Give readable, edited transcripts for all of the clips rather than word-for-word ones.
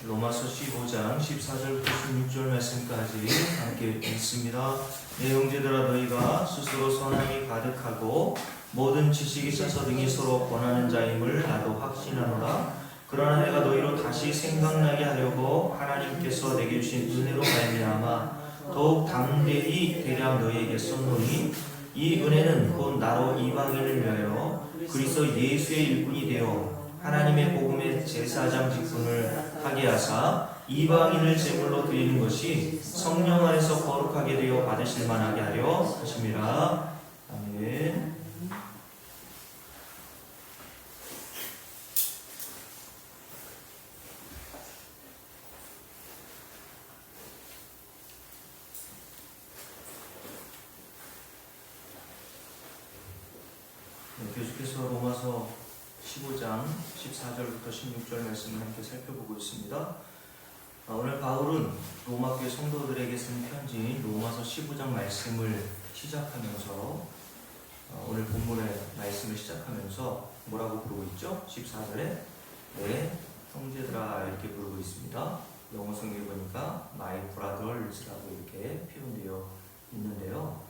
로마서 15장 14절부터 16절 말씀까지 함께 읽습니다. 내 형제들아 너희가 스스로 선함이 가득하고 모든 지식이 차서 등이 서로 권하는 자임을 나도 확신하노라. 그러나 내가 너희로 다시 생각나게 하려고 하나님께서 내게 주신 은혜로 말미암아 더욱 담대히 대략 너희에게 썼노니 이 은혜는 곧 나로 이방인을 위하여 그리스도 예수의 일꾼이 되어 하나님의 복음의 제사장 직분을 하게 하사 이방인을 제물로 드리는 것이 성령 안에서 거룩하게 되어 받으실 만하게 하려 하심이라. 아멘. 계속해서 로마서 15장 14절부터 16절 말씀을 함께 살펴보고 있습니다. 오늘 바울은 로마교회 성도들에게 쓴 편지인 로마서 15장 말씀을 시작하면서 오늘 본문의 말씀을 시작하면서 뭐라고 부르고 있죠? 14절에 네 형제들아 이렇게 부르고 있습니다. 영어 성경에 보니까 My brothers라고 이렇게 표현되어 있는데요.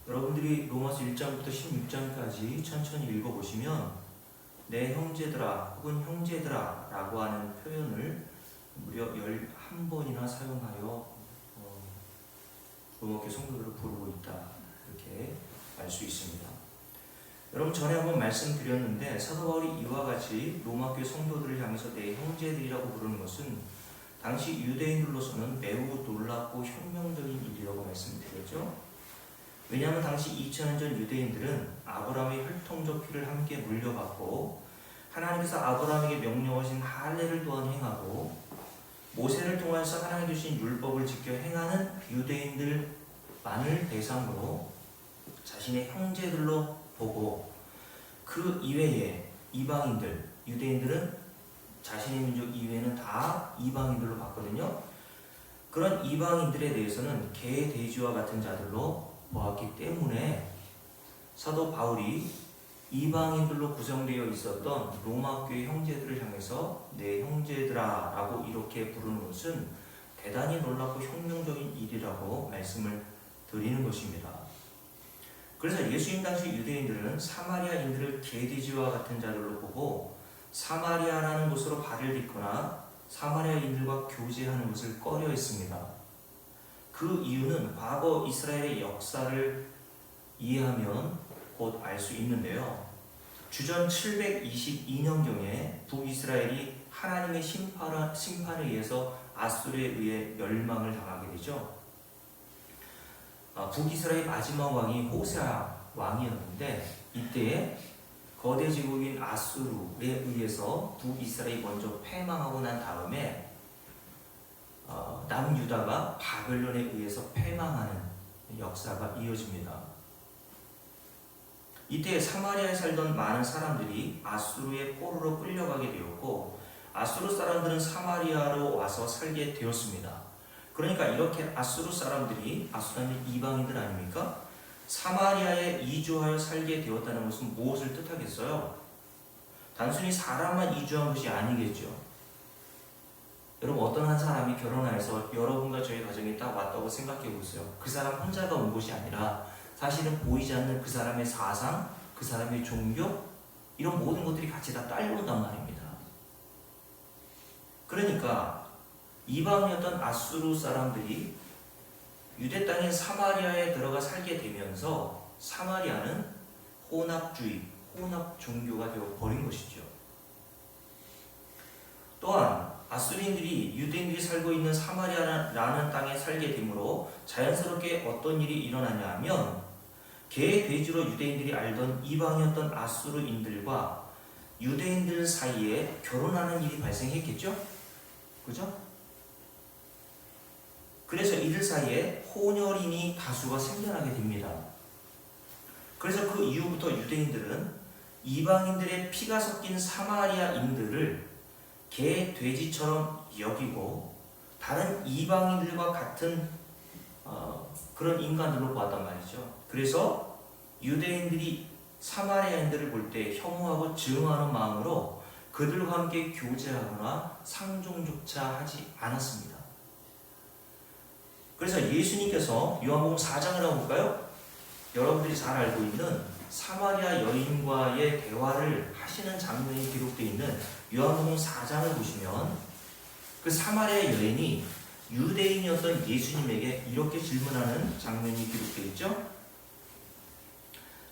여러분들이 로마서 1장부터 16장까지 천천히 읽어보시면 내 형제들아 혹은 형제들아 라고 하는 표현을 무려 11번이나 사용하여 로마교회 성도들을 부르고 있다 이렇게 알 수 있습니다. 여러분 전에 한번 말씀드렸는데 사도 바울이 이와 같이 로마교회 성도들을 향해서 내 형제들이라고 부르는 것은 당시 유대인들로서는 매우 놀랍고 혁명적인 일이라고 말씀드렸죠. 왜냐하면 당시 2000년 전 유대인들은 아브라함의 혈통적 피를 함께 물려받고 하나님께서 아브라함에게 명령하신 할례를 또한 행하고 모세를 통해서 하나님 주신 율법을 지켜 행하는 유대인들만을 대상으로 자신의 형제들로 보고 그 이외에 이방인들, 유대인들은 자신의 민족 이외에는 다 이방인들로 봤거든요. 그런 이방인들에 대해서는 개돼지와 같은 자들로 보았기 때문에 사도 바울이 이방인들로 구성되어 있었던 로마교회 형제들을 향해서 내 형제들아 라고 이렇게 부르는 것은 대단히 놀랍고 혁명적인 일이라고 말씀을 드리는 것입니다. 그래서 예수님 당시 유대인들은 사마리아인들을 개돼지와 같은 자들로 보고 사마리아라는 곳으로 발을 딛거나 사마리아인들과 교제하는 것을 꺼려했습니다. 그 이유는 과거 이스라엘의 역사를 이해하면 곧 알 수 있는데요. 주전 722년경에 북이스라엘이 하나님의 심판에 의해서 아수르에 의해 멸망을 당하게 되죠. 북이스라엘 마지막 왕이 호세아 왕이었는데 이때에 거대 제국인 아수르에 의해서 북이스라엘이 먼저 패망하고 난 다음에 남유다가 바벨론에 의해서 패망하는 역사가 이어집니다. 이때 사마리아에 살던 많은 사람들이 아수르의 포로로 끌려가게 되었고 아수르 사람들은 사마리아로 와서 살게 되었습니다. 그러니까 이렇게 아수르 사람들이 이방인들 아닙니까? 사마리아에 이주하여 살게 되었다는 것은 무엇을 뜻하겠어요? 단순히 사람만 이주한 것이 아니겠죠. 여러분 어떤 한 사람이 결혼해서 여러분과 저희 가정에 딱 왔다고 생각해 보세요. 그 사람 혼자가 온 것이 아니라 사실은 보이지 않는 그 사람의 사상, 그 사람의 종교 이런 모든 것들이 같이 다 딸려온단 말입니다. 그러니까 이방이었던 아수르 사람들이 유대 땅인 사마리아에 들어가 살게 되면서 사마리아는 혼합주의, 혼합 종교가 되어 버린 것이죠. 또한 아수르인들이 유대인들이 살고 있는 사마리아라는 땅에 살게 되므로 자연스럽게 어떤 일이 일어나냐 하면 개, 돼지로 유대인들이 알던 이방이었던 아수르인들과 유대인들 사이에 결혼하는 일이 발생했겠죠? 그죠? 그래서 이들 사이에 혼혈인이 다수가 생겨나게 됩니다. 그래서 그 이후부터 유대인들은 이방인들의 피가 섞인 사마리아인들을 개, 돼지처럼 여기고 다른 이방인들과 같은 그런 인간들로 보았단 말이죠. 그래서 유대인들이 사마리아인들을 볼 때 혐오하고 증오하는 마음으로 그들과 함께 교제하거나 상종조차 하지 않았습니다. 그래서 예수님께서 요한복음 4장을 한번 볼까요? 여러분들이 잘 알고 있는 사마리아 여인과의 대화를 하시는 장면이 기록되어 있는 요한복음 4장을 보시면 그 사마리아 여인이 유대인이었던 예수님에게 이렇게 질문하는 장면이 기록되어 있죠.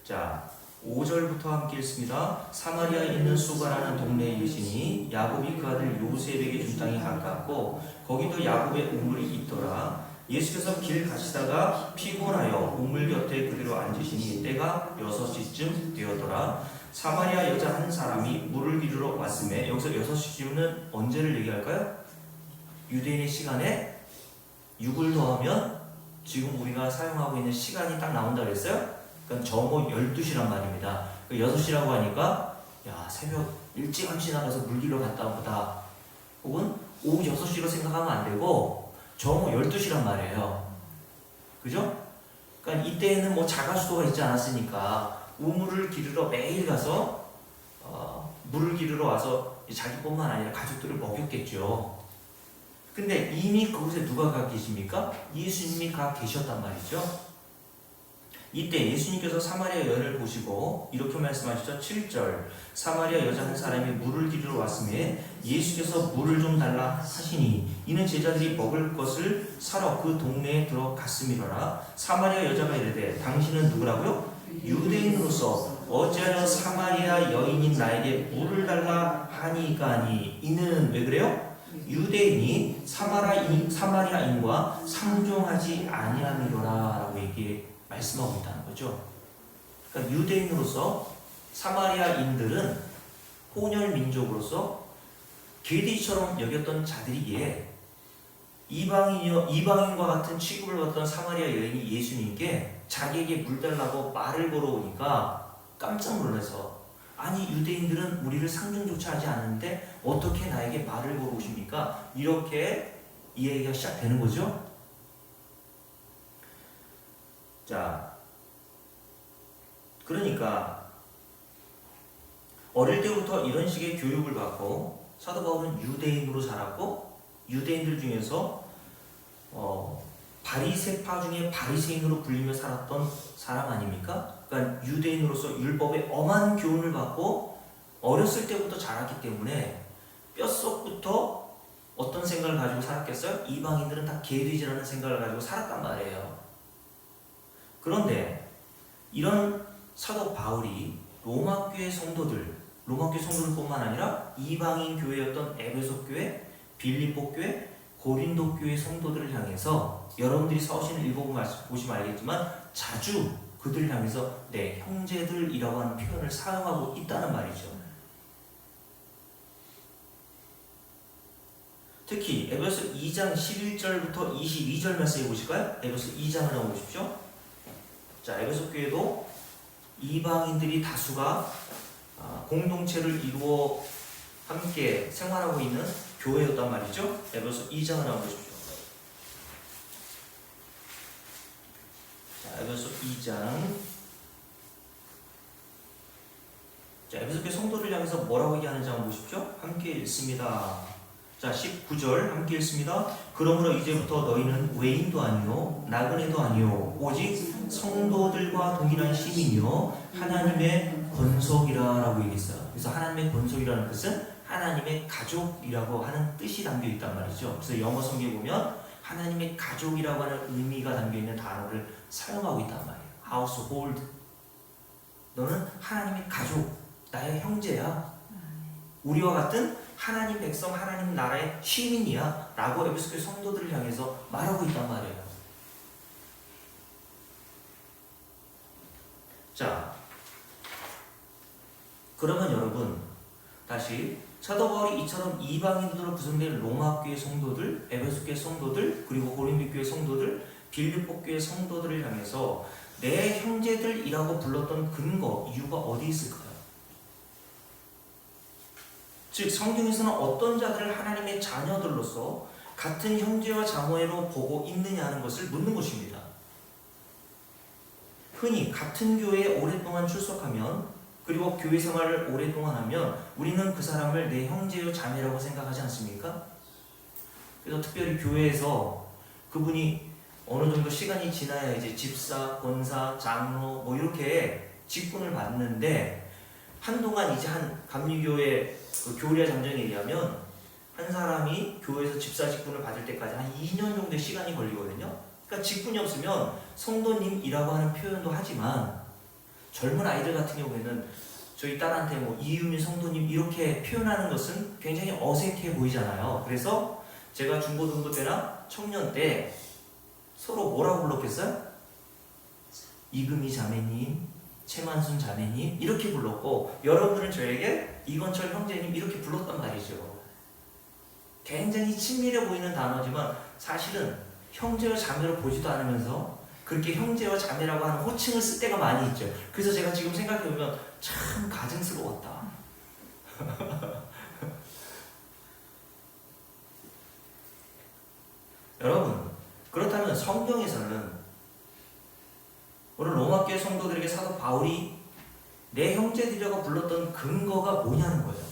자, 5절부터 함께 읽습니다. 사마리아에 있는 수가라는 동네에 계시니 야곱이 그 아들 요셉에게 준 땅이 가깝고 거기도 야곱의 우물이 있더라. 예수께서 길 가시다가 피곤하여 우물 곁에 그대로 앉으시니 때가 6시쯤 되었더라. 사마리아 여자 한 사람이 물을 기르러 왔음에, 여기서 6시쯤은 언제를 얘기할까요? 유대인의 시간에 6을 더하면 지금 우리가 사용하고 있는 시간이 딱 나온다고 했어요. 그러니까 저거 12시란 말입니다. 6시라고 하니까 야, 새벽 일찍 지나가서 물 기르러 갔다 보다, 혹은 오후 6시로 생각하면 안 되고 정오 12시란 말이에요. 그죠? 그러니까 이때에는 뭐 자가수도가 있지 않았으니까 우물을 기르러 매일 가서 물을 기르러 와서 자기뿐만 아니라 가족들을 먹였겠죠. 근데 이미 그곳에 누가 가 계십니까? 예수님이 가 계셨단 말이죠. 이때 예수님께서 사마리아 여인을 보시고 이렇게 말씀하시죠. 7절, 사마리아 여자 한 사람이 물을 기르러 왔음에 예수께서 물을 좀 달라 하시니 이는 제자들이 먹을 것을 사러 그 동네에 들어갔음이로라. 사마리아 여자가 이르되 당신은 누구라고요? 유대인으로서 어찌하여 사마리아 여인인 나에게 물을 달라 하니까니. 이는 왜 그래요? 유대인이 사마리아인과 상종하지 아니함이로라 라고 말씀하고 있다는 거죠. 그러니까 유대인으로서 사마리아인들은 혼혈 민족으로서 개디처럼 여겼던 자들이기에 이방인과 같은 취급을 받던 사마리아 여인이 예수님께 자기에게 물 달라고 말을 걸어오니까 깜짝 놀라서, 아니 유대인들은 우리를 상종조차 하지 않는데 어떻게 나에게 말을 걸어오십니까? 이렇게 이 얘기가 시작되는 거죠. 자, 그러니까 어릴 때부터 이런 식의 교육을 받고 사도 바울은 유대인으로 자랐고 유대인들 중에서 바리새파 중에 바리새인으로 불리며 살았던 사람 아닙니까? 그러니까 유대인으로서 율법의 엄한 교훈을 받고 어렸을 때부터 자랐기 때문에 뼛속부터 어떤 생각을 가지고 살았겠어요? 이방인들은 다 개돼지라는 생각을 가지고 살았단 말이에요. 그런데 이런 사도 바울이 로마 교회 성도들뿐만 아니라 이방인 교회였던 에베소 교회, 빌립보 교회, 고린도 교회 성도들을 향해서, 여러분들이 서신을 읽어보시면 알겠지만 자주 그들을 향해서 내 형제들이라고 하는 표현을 사용하고 있다는 말이죠. 특히 에베소 2장 11절부터 22절 말씀해 보실까요? 에베소 2장을 한번 보십시오. 자, 에베소 교회도 이방인들이 다수가 공동체를 이루어 함께 생활하고 있는 교회였단 말이죠. 에베소 2장을 한번 보십시오. 자, 에베소 2장. 자, 에베소 교회 성도를 향해서 뭐라고 얘기하는지 한번 보십시오. 함께 읽습니다. 자, 19절 함께 읽습니다. 그러므로 이제부터 너희는 외인도 아니요 나그네도 아니요 오직 성도들과 동일한 시민이요 하나님의 권속이라 라고 얘기했어요. 그래서 하나님의 권속이라는 뜻은 하나님의 가족이라고 하는 뜻이 담겨 있단 말이죠. 그래서 영어 성경에 보면 하나님의 가족이라고 하는 의미가 담겨 있는 단어를 사용하고 있단 말이에요. household. 너는 하나님의 가족, 나의 형제야. 우리와 같은 하나님 백성, 하나님 나라의 시민이야 라고 에베소 교회 성도들을 향해서 말하고 있단 말이에요. 자, 그러면 여러분 다시 사도 바울이 이처럼 이방인으로 구성된 로마 교회 성도들, 에베소 교회 성도들, 그리고 고린도 교회 성도들, 빌립보 교회 성도들을 향해서 내 형제들이라고 불렀던 근거, 이유가 어디 있을까요? 즉 성경에서는 어떤 자들을 하나님의 자녀들로서 같은 형제와 자매로 보고 있느냐 는 것을 묻는 것입니다. 흔히 같은 교회에 오랫동안 출석하면 그리고 교회 생활을 오랫동안 하면 우리는 그 사람을 내 형제요 자매라고 생각하지 않습니까? 그래서 특별히 교회에서 그분이 어느 정도 시간이 지나야 이제 집사, 권사, 장로 뭐 이렇게 직분을 받는데, 한동안 이제 한 감리교회 그 교리와 잠정에 의하면 한 사람이 교회에서 집사 직분을 받을 때까지 한 2년 정도의 시간이 걸리거든요. 그러니까 직분이 없으면 성도님이라고 하는 표현도 하지만, 젊은 아이들 같은 경우에는 저희 딸한테 뭐 이유민 성도님 이렇게 표현하는 것은 굉장히 어색해 보이잖아요. 그래서 제가 중고등부 때나 청년 때 서로 뭐라고 불렀겠어요? 이금희 자매님, 최만순 자매님 이렇게 불렀고, 여러분들은 저에게 이건철 형제님 이렇게 불렀단 말이죠. 굉장히 친밀해 보이는 단어지만 사실은 형제와 자매로 보지도 않으면서 그렇게 형제와 자매라고 하는 호칭을 쓸 때가 많이 있죠. 그래서 제가 지금 생각해보면 참 가증스러웠다. 여러분, 그렇다면 성경에서는 오늘 로마교회 성도들에게 사도 바울이 내 형제들이라고 불렀던 근거가 뭐냐는 거예요.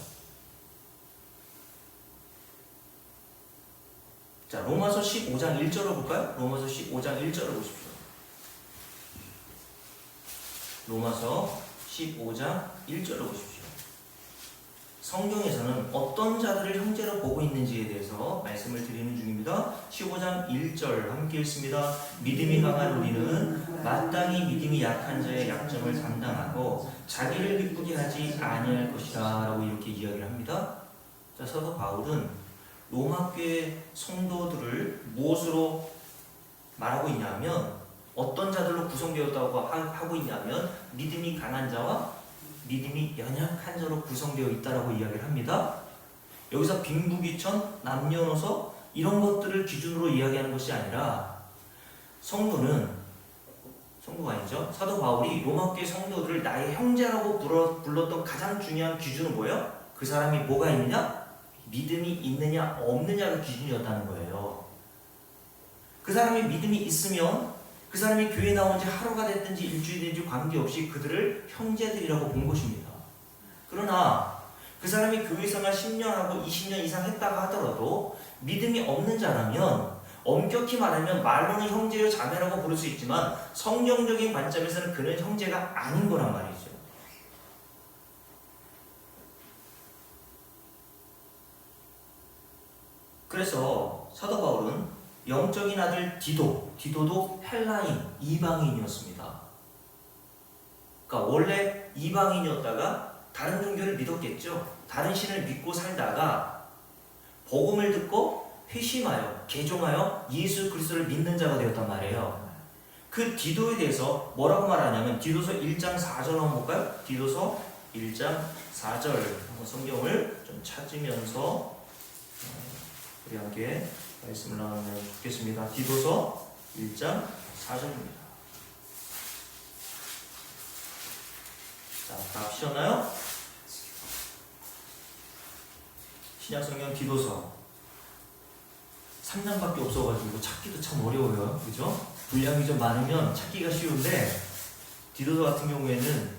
자, 로마서 15장 1절을 볼까요? 로마서 15장 1절을 보십시오. 로마서 15장 1절을 보십시오. 성경에서는 어떤 자들을 형제로 보고 있는지에 대해서 말씀을 드리는 중입니다. 15장 1절 함께 읽습니다. 믿음이 강한 우리는 마땅히 믿음이 약한 자의 약점을 담당하고 자기를 기쁘게 하지 아니할 것이다 라고 이렇게 이야기를 합니다. 자, 사도 바울은 로마교회 성도들을 무엇으로 말하고 있냐면, 어떤 자들로 구성되었다고 하고 있냐면 믿음이 강한 자와 믿음이 연약한 자로 구성되어 있다라고 이야기를 합니다. 여기서 빈부귀천, 남녀노소 이런 것들을 기준으로 이야기하는 것이 아니라, 성도가 아니죠. 사도 바울이 로마교회 성도들을 나의 형제라고 불렀던 가장 중요한 기준은 뭐예요? 그 사람이 뭐가 있느냐? 믿음이 있느냐 없느냐가 기준이었다는 거예요. 그 사람이 믿음이 있으면 그 사람이 교회에 나온 지 하루가 됐든지 일주일이 됐든지 관계없이 그들을 형제들이라고 본 것입니다. 그러나 그 사람이 교회 생활 10년하고 20년 이상 했다고 하더라도 믿음이 없는 자라면, 엄격히 말하면 말로는 형제요 자매라고 부를 수 있지만 성경적인 관점에서는 그는 형제가 아닌 거란 말이죠. 그래서 사도 바울은 영적인 아들 디도도 헬라인, 이방인이었습니다. 그러니까 원래 이방인이었다가 다른 종교를 믿었겠죠. 다른 신을 믿고 살다가 복음을 듣고 회심하여 개종하여 예수 그리스도를 믿는 자가 되었단 말이에요. 그 디도에 대해서 뭐라고 말하냐면 디도서 1장 4절 한번 볼까요? 디도서 1장 4절 한번 성경을 좀 찾으면서 우리 함께 말씀을 나누면 좋겠습니다. 디도서 1장 4절입니다. 자, 다 피셨나요? 신약성경 디도서 3장밖에 없어가지고 찾기도 참 어려워요. 그죠? 분량이 좀 많으면 찾기가 쉬운데, 디도서 같은 경우에는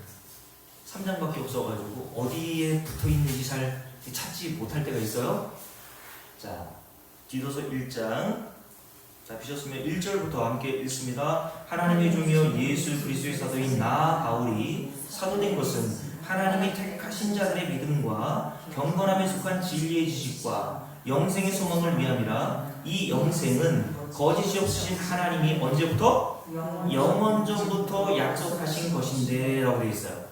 3장밖에 없어가지고 어디에 붙어있는지 잘 찾지 못할 때가 있어요. 자, 디도서 1장, 자, 피셨으면 1절부터 함께 읽습니다. 하나님의 종이요 예수 그리스도의 사도인 나 바울이 사도된 것은 하나님이 택하신 자들의 믿음과 경건함에 속한 진리의 지식과 영생의 소망을 위함이라. 이 영생은 거짓이 없으신 하나님이 언제부터? 영원전부터 약속하신 것인데 라고 되어 있어요.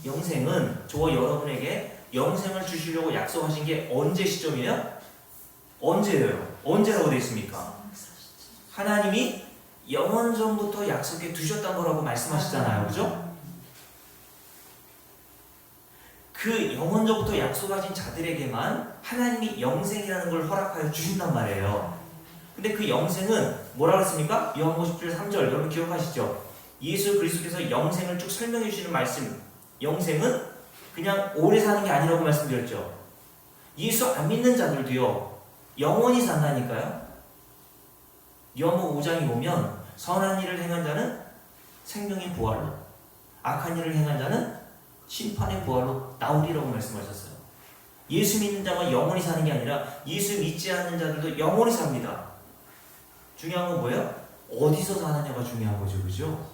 영생은 저와 여러분에게 영생을 주시려고 약속하신 게 언제 시점이에요? 언제예요? 언제라고 되어 있습니까? 하나님이 영원전부터 약속해 두셨던 거라고 말씀하시잖아요. 그죠? 그 영원전부터 약속하신 자들에게만 하나님이 영생이라는 걸 허락하여 주신단 말이에요. 근데 그 영생은 뭐라고 했습니까? 요한복음 10절 3절 여러분 기억하시죠? 예수 그리스도께서 영생을 쭉 설명해 주시는 말씀, 영생은 그냥 오래 사는 게 아니라고 말씀드렸죠. 예수 안 믿는 자들도요 영원히 산다니까요. 요한복음 5장에 보면 선한 일을 행한 자는 생명의 부활로, 악한 일을 행한 자는 심판의 부활로 나오리라고 말씀하셨어요. 예수 믿는 자만 영원히 사는 게 아니라 예수 믿지 않는 자들도 영원히 삽니다. 중요한 건 뭐예요? 어디서 사느냐가 중요한 거죠. 그죠?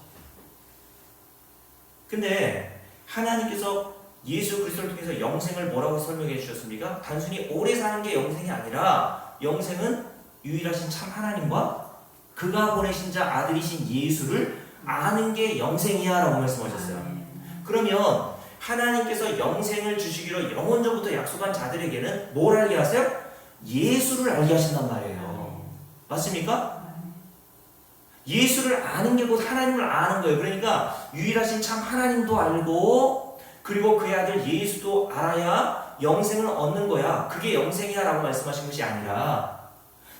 근데 하나님께서 예수 그리스도를 통해서 영생을 뭐라고 설명해 주셨습니까? 단순히 오래 사는 게 영생이 아니라 영생은 유일하신 참 하나님과 그가 보내신 자 아들이신 예수를 아는 게 영생이야 라고 말씀하셨어요. 그러면 하나님께서 영생을 주시기로 영원전부터 약속한 자들에게는 뭘 알게 하세요? 예수를 알게 하신단 말이에요. 맞습니까? 예수를 아는 게 곧 하나님을 아는 거예요. 그러니까 유일하신 참 하나님도 알고 그리고 그의 아들 예수도 알아야 영생을 얻는 거야. 그게 영생이야 라고 말씀하신 것이 아니라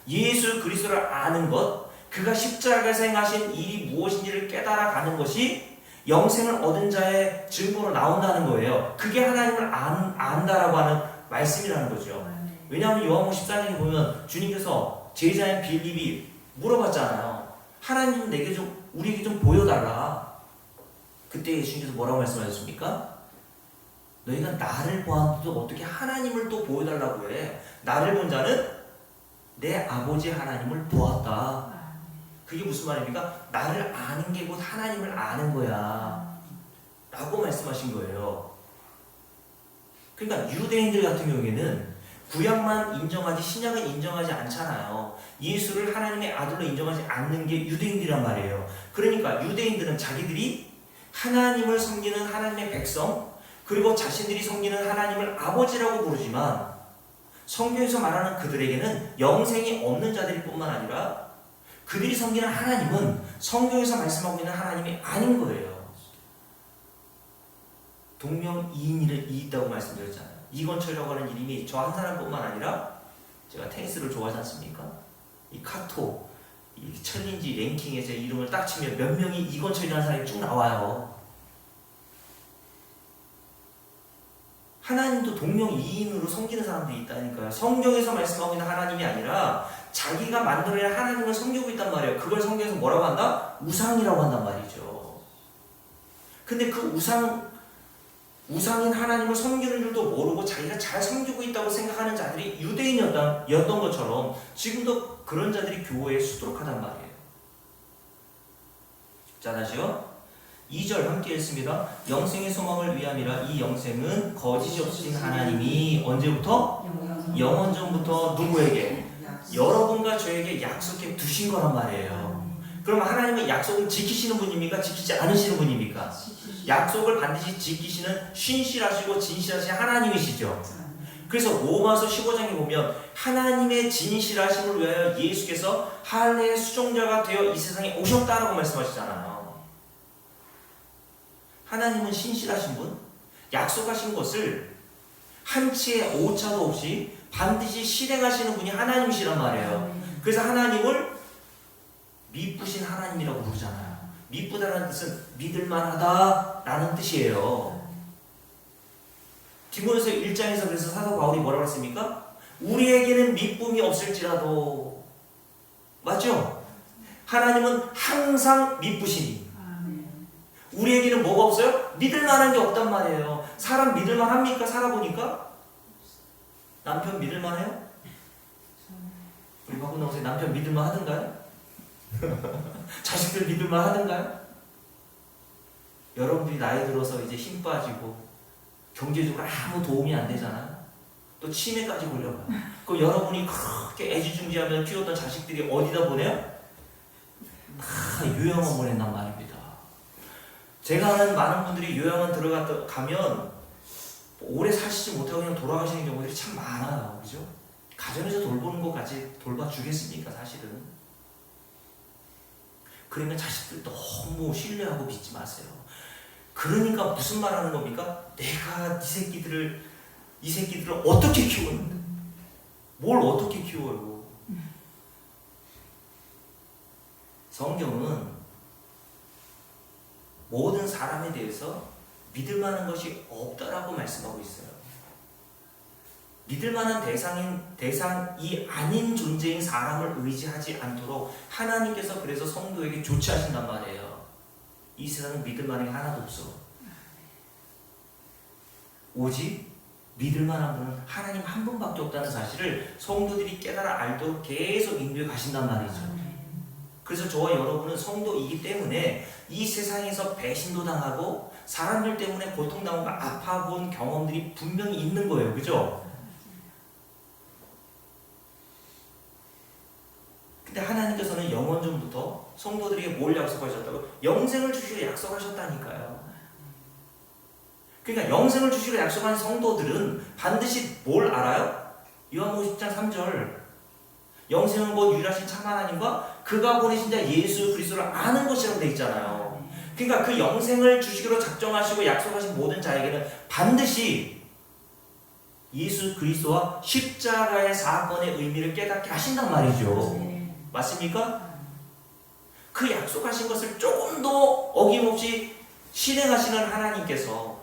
예수 그리스도를 아는 것, 그가 십자가에서 행하신 일이 무엇인지를 깨달아가는 것이 영생을 얻은 자의 증거로 나온다는 거예요. 그게 하나님을 안다라고 하는 말씀이라는 거죠. 왜냐하면 요한복음 14장에 보면 주님께서 제자인 빌립이 물어봤잖아요. 하나님 좀 내게 좀 우리에게 좀 보여달라. 그때 예수님께서 뭐라고 말씀하셨습니까? 너희가 나를 보았는데도 어떻게 하나님을 또 보여달라고 해? 나를 본 자는 내 아버지 하나님을 보았다. 그게 무슨 말입니까? 나를 아는 게 곧 하나님을 아는 거야 라고 말씀하신 거예요. 그러니까 유대인들 같은 경우에는 구약만 인정하지 신약은 인정하지 않잖아요. 예수를 하나님의 아들로 인정하지 않는 게 유대인들이란 말이에요. 그러니까 유대인들은 자기들이 하나님을 섬기는 하나님의 백성 그리고 자신들이 섬기는 하나님을 아버지라고 부르지만 성경에서 말하는 그들에게는 영생이 없는 자들일 뿐만 아니라 그들이 섬기는 하나님은 성경에서 말씀하고 있는 하나님이 아닌 거예요. 동명이인을 있다고 말씀드렸잖아요. 이건철이라고 하는 이름이 저 한 사람뿐만 아니라 제가 테니스를 좋아하지 않습니까? 이 카톡, 이 챌린지 랭킹에 제 이름을 딱 치면 몇 명이 이건철이라는 사람이 쭉 나와요. 하나님도 동명이인으로 섬기는 사람들이 있다니까요. 성경에서 말씀하고 있는 하나님이 아니라 자기가 만들어낸 하나님을 섬기고 있단 말이에요. 그걸 성경에서 뭐라고 한다? 우상이라고 한단 말이죠. 근데 그 우상인 하나님을 섬기는 줄도 모르고 자기가 잘 섬기고 있다고 생각하는 자들이 유대인이었던 것처럼 지금도 그런 자들이 교회에 수두룩하단 말이에요. 자, 다시요. 2절 함께 읽습니다. 영생의 소망을 위함이라. 이 영생은 거짓이 없으신 하나님이 언제부터? 영원전부터 누구에게? 여러분과 저에게 약속해 두신 거란 말이에요. 그럼 하나님은 약속을 지키시는 분입니까? 지키지 않으시는 분입니까? 약속을 반드시 지키시는 신실하시고 진실하신 하나님이시죠. 그래서 로마서 15장에 보면 하나님의 진실하심을 위하여 예수께서 할례의 수종자가 되어 이 세상에 오셨다라고 말씀하시잖아요. 하나님은 신실하신 분, 약속하신 것을 한치의 오차도 없이 반드시 실행하시는 분이 하나님이시란 말이에요. 그래서 하나님을 미쁘신 하나님이라고 부르잖아요. 미쁘다는 뜻은 믿을만하다라는 뜻이에요. 디모데서 1장에서 그래서 사도 바울이 뭐라고 했습니까? 우리에게는 미쁨이 없을지라도, 맞죠? 하나님은 항상 미쁘시니 우리에게는 뭐가 없어요? 믿을만한 게 없단 말이에요. 사람 믿을만합니까? 살아보니까? 남편 믿을만해요? 우리 박군 동생 남편 믿을만하던가요? 자식들 믿을만하던가요? 여러분들이 나이 들어서 이제 힘 빠지고 경제적으로 아무 도움이 안 되잖아요. 또 치매까지 걸려봐요. 그럼 여러분이 그렇게 애지중지하며 키웠던 자식들이 어디다 보내요? 다 요양원 보낸단 말입니다. 제가 아는 많은 분들이 요양원 가면 오래 사시지 못하고 그냥 돌아가시는 경우들이 참 많아요. 그죠? 가정에서 돌보는 것까지 돌봐주겠습니까? 사실은. 그러니까 자식들 너무 신뢰하고 믿지 마세요. 그러니까 무슨 말 하는 겁니까? 내가 이 새끼들을 어떻게 키웠는데? 뭘 어떻게 키워요? 성경은 모든 사람에 대해서 믿을 만한 것이 없다라고 말씀하고 있어요. 믿을 만한 대상이 아닌 존재인 사람을 의지하지 않도록 하나님께서 그래서 성도에게 조치하신단 말이에요. 이 세상은 믿을 만한 게 하나도 없어. 오직 믿을 만한 분은 하나님 한 분밖에 없다는 사실을 성도들이 깨달아 알도록 계속 인도해 가신단 말이죠. 그래서 저와 여러분은 성도이기 때문에 이 세상에서 배신도 당하고 사람들 때문에 고통당하고 아파본 경험들이 분명히 있는 거예요. 그죠? 근데 하나님께서는 영원전부터 성도들에게 뭘 약속하셨다고? 영생을 주시기로 약속하셨다니까요. 그러니까 영생을 주시기로 약속한 성도들은 반드시 뭘 알아요? 요한복음 10장 3절 영생은 곧 유일하신 참 하나님과 그가 보내신 자 예수 그리스도를 아는 것이라고 되어 있잖아요. 그러니까 그 영생을 주시기로 작정하시고 약속하신 모든 자에게는 반드시 예수 그리스도와 십자가의 사건의 의미를 깨닫게 하신단 말이죠. 맞습니까? 그 약속하신 것을 조금도 어김없이 실행하시는 하나님께서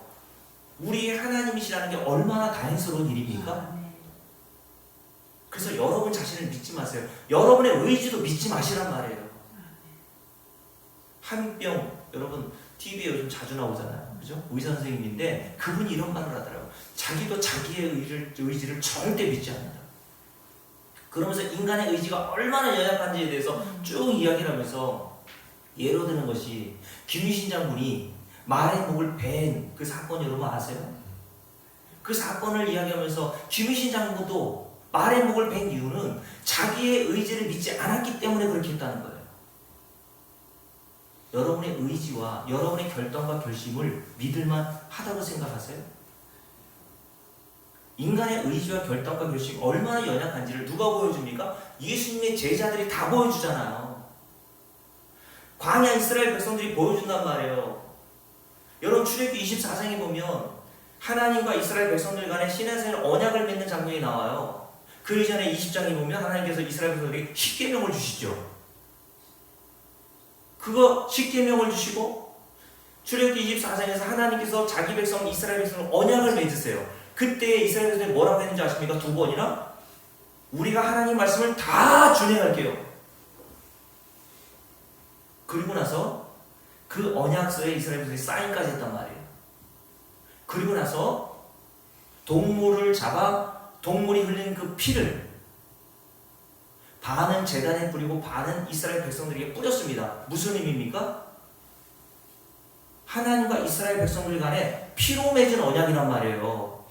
우리의 하나님이시라는 게 얼마나 다행스러운 일입니까? 그래서 여러분 자신을 믿지 마세요. 여러분의 의지도 믿지 마시란 말이에요. 한병 여러분 TV에 요즘 자주 나오잖아요. 그죠? 의사 선생님인데 그분이 이런 말을 하더라고요. 자기도 자기의 의지를 절대 믿지 않는다. 그러면서 인간의 의지가 얼마나 연약한지에 대해서 쭉 이야기를 하면서 예로 드는 것이 김유신 장군이 말의 목을 벤 그 사건 여러분 아세요? 그 사건을 이야기하면서 김유신 장군도 말의 목을 벤 이유는 자기의 의지를 믿지 않았기 때문에 그렇게 했다는 거예요. 여러분의 의지와 여러분의 결단과 결심을 믿을만 하다고 생각하세요? 인간의 의지와 결단과 결심이 얼마나 연약한지를 누가 보여줍니까? 예수님의 제자들이 다 보여주잖아요. 광야 이스라엘 백성들이 보여준단 말이에요. 여러분 출애굽기 24장에 보면 하나님과 이스라엘 백성들 간에 시내산에 언약을 맺는 장면이 나와요. 그 이전에 20장에 보면 하나님께서 이스라엘 백성들에게 십계명을 주시죠. 그거 십계명을 주시고 출애굽기 24장에서 하나님께서 자기 백성 이스라엘 백성을 언약을 맺으세요. 그때 이스라엘 백성이 뭐라고 했는지 아십니까? 2번이나 우리가 하나님 말씀을 다 준행할게요. 그리고 나서 그 언약서에 이스라엘 백성이 사인까지 했단 말이에요. 그리고 나서 동물을 잡아 동물이 흘린 그 피를 반은 제단에 뿌리고 반은 이스라엘 백성들에게 뿌렸습니다. 무슨 의미입니까? 하나님과 이스라엘 백성들 간에 피로 맺은 언약이란 말이에요.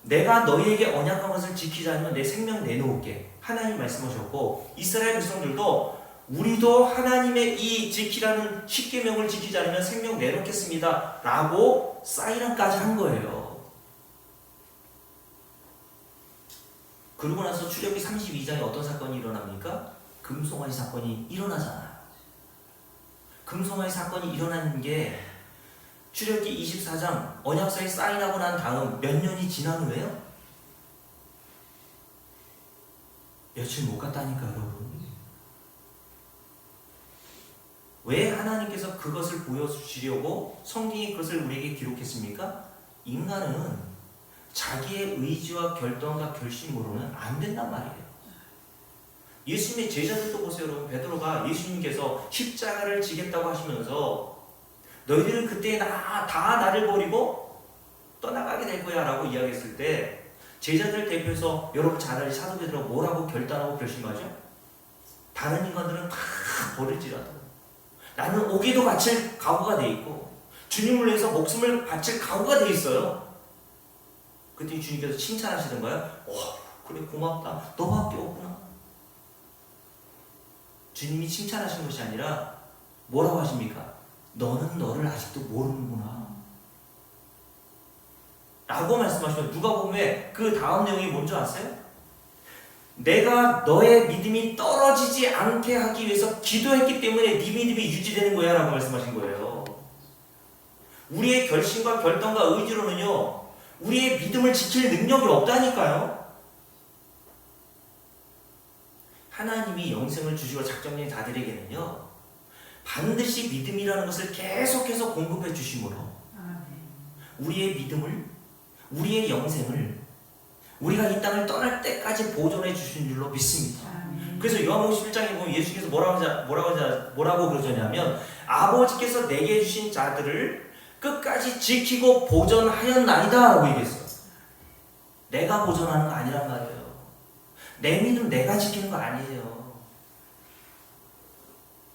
내가 너희에게 언약한 것을 지키지 않으면 내 생명 내놓을게. 하나님 말씀하셨고 이스라엘 백성들도 우리도 하나님의 이 지키라는 십계명을 지키지 않으면 생명 내놓겠습니다. 라고 사인까지 한 거예요. 그러고 나서 출애굽기 32장에 어떤 사건이 일어납니까? 금송아지 사건이 일어나잖아요. 금송아지 사건이 일어나는 게 출애굽기 24장 언약서에 사인하고 난 다음 몇 년이 지난 후에요? 며칠 못 갔다니까 여러분. 왜 하나님께서 그것을 보여주시려고 성경이 그것을 우리에게 기록했습니까? 인간은 자기의 의지와 결단과 결심으로는 안 된단 말이에요. 예수님의 제자들도 보세요. 여러분 베드로가 예수님께서 십자가를 지겠다고 하시면서 너희들은 그때 다 나를 버리고 떠나가게 될 거야 라고 이야기했을 때 제자들 대표해서 여러분 잘 알지 사도 베드로가 뭐라고 결단하고 결심하죠? 다른 인간들은 다 버릴지라도 나는 오기도 바칠 각오가 돼 있고 주님을 위해서 목숨을 바칠 각오가 돼 있어요. 그때 주님께서 칭찬하시던가요? 그래 고맙다. 너밖에 없구나. 주님이 칭찬하신 것이 아니라 뭐라고 하십니까? 너는 너를 아직도 모르는구나 라고 말씀하시면 누가복음에 그 다음 내용이 뭔지 아세요? 내가 너의 믿음이 떨어지지 않게 하기 위해서 기도했기 때문에 네 믿음이 유지되는 거야 라고 말씀하신 거예요. 우리의 결심과 결단과 의지로는요 우리의 믿음을 지킬 능력이 없다니까요. 하나님이 영생을 주시고 작정된 자들에게는요 반드시 믿음이라는 것을 계속해서 공급해 주심으로 우리의 믿음을 우리의 영생을 우리가 이 땅을 떠날 때까지 보존해 주신 줄로 믿습니다. 그래서 요한복음 11장에 보면 예수께서 뭐라고 그러셨냐면 아버지께서 내게 주신 자들을 끝까지 지키고 보존하였나이다 라고 얘기했어요. 내가 보존하는 거 아니란 말이에요. 내 믿음 내가 지키는 거 아니에요.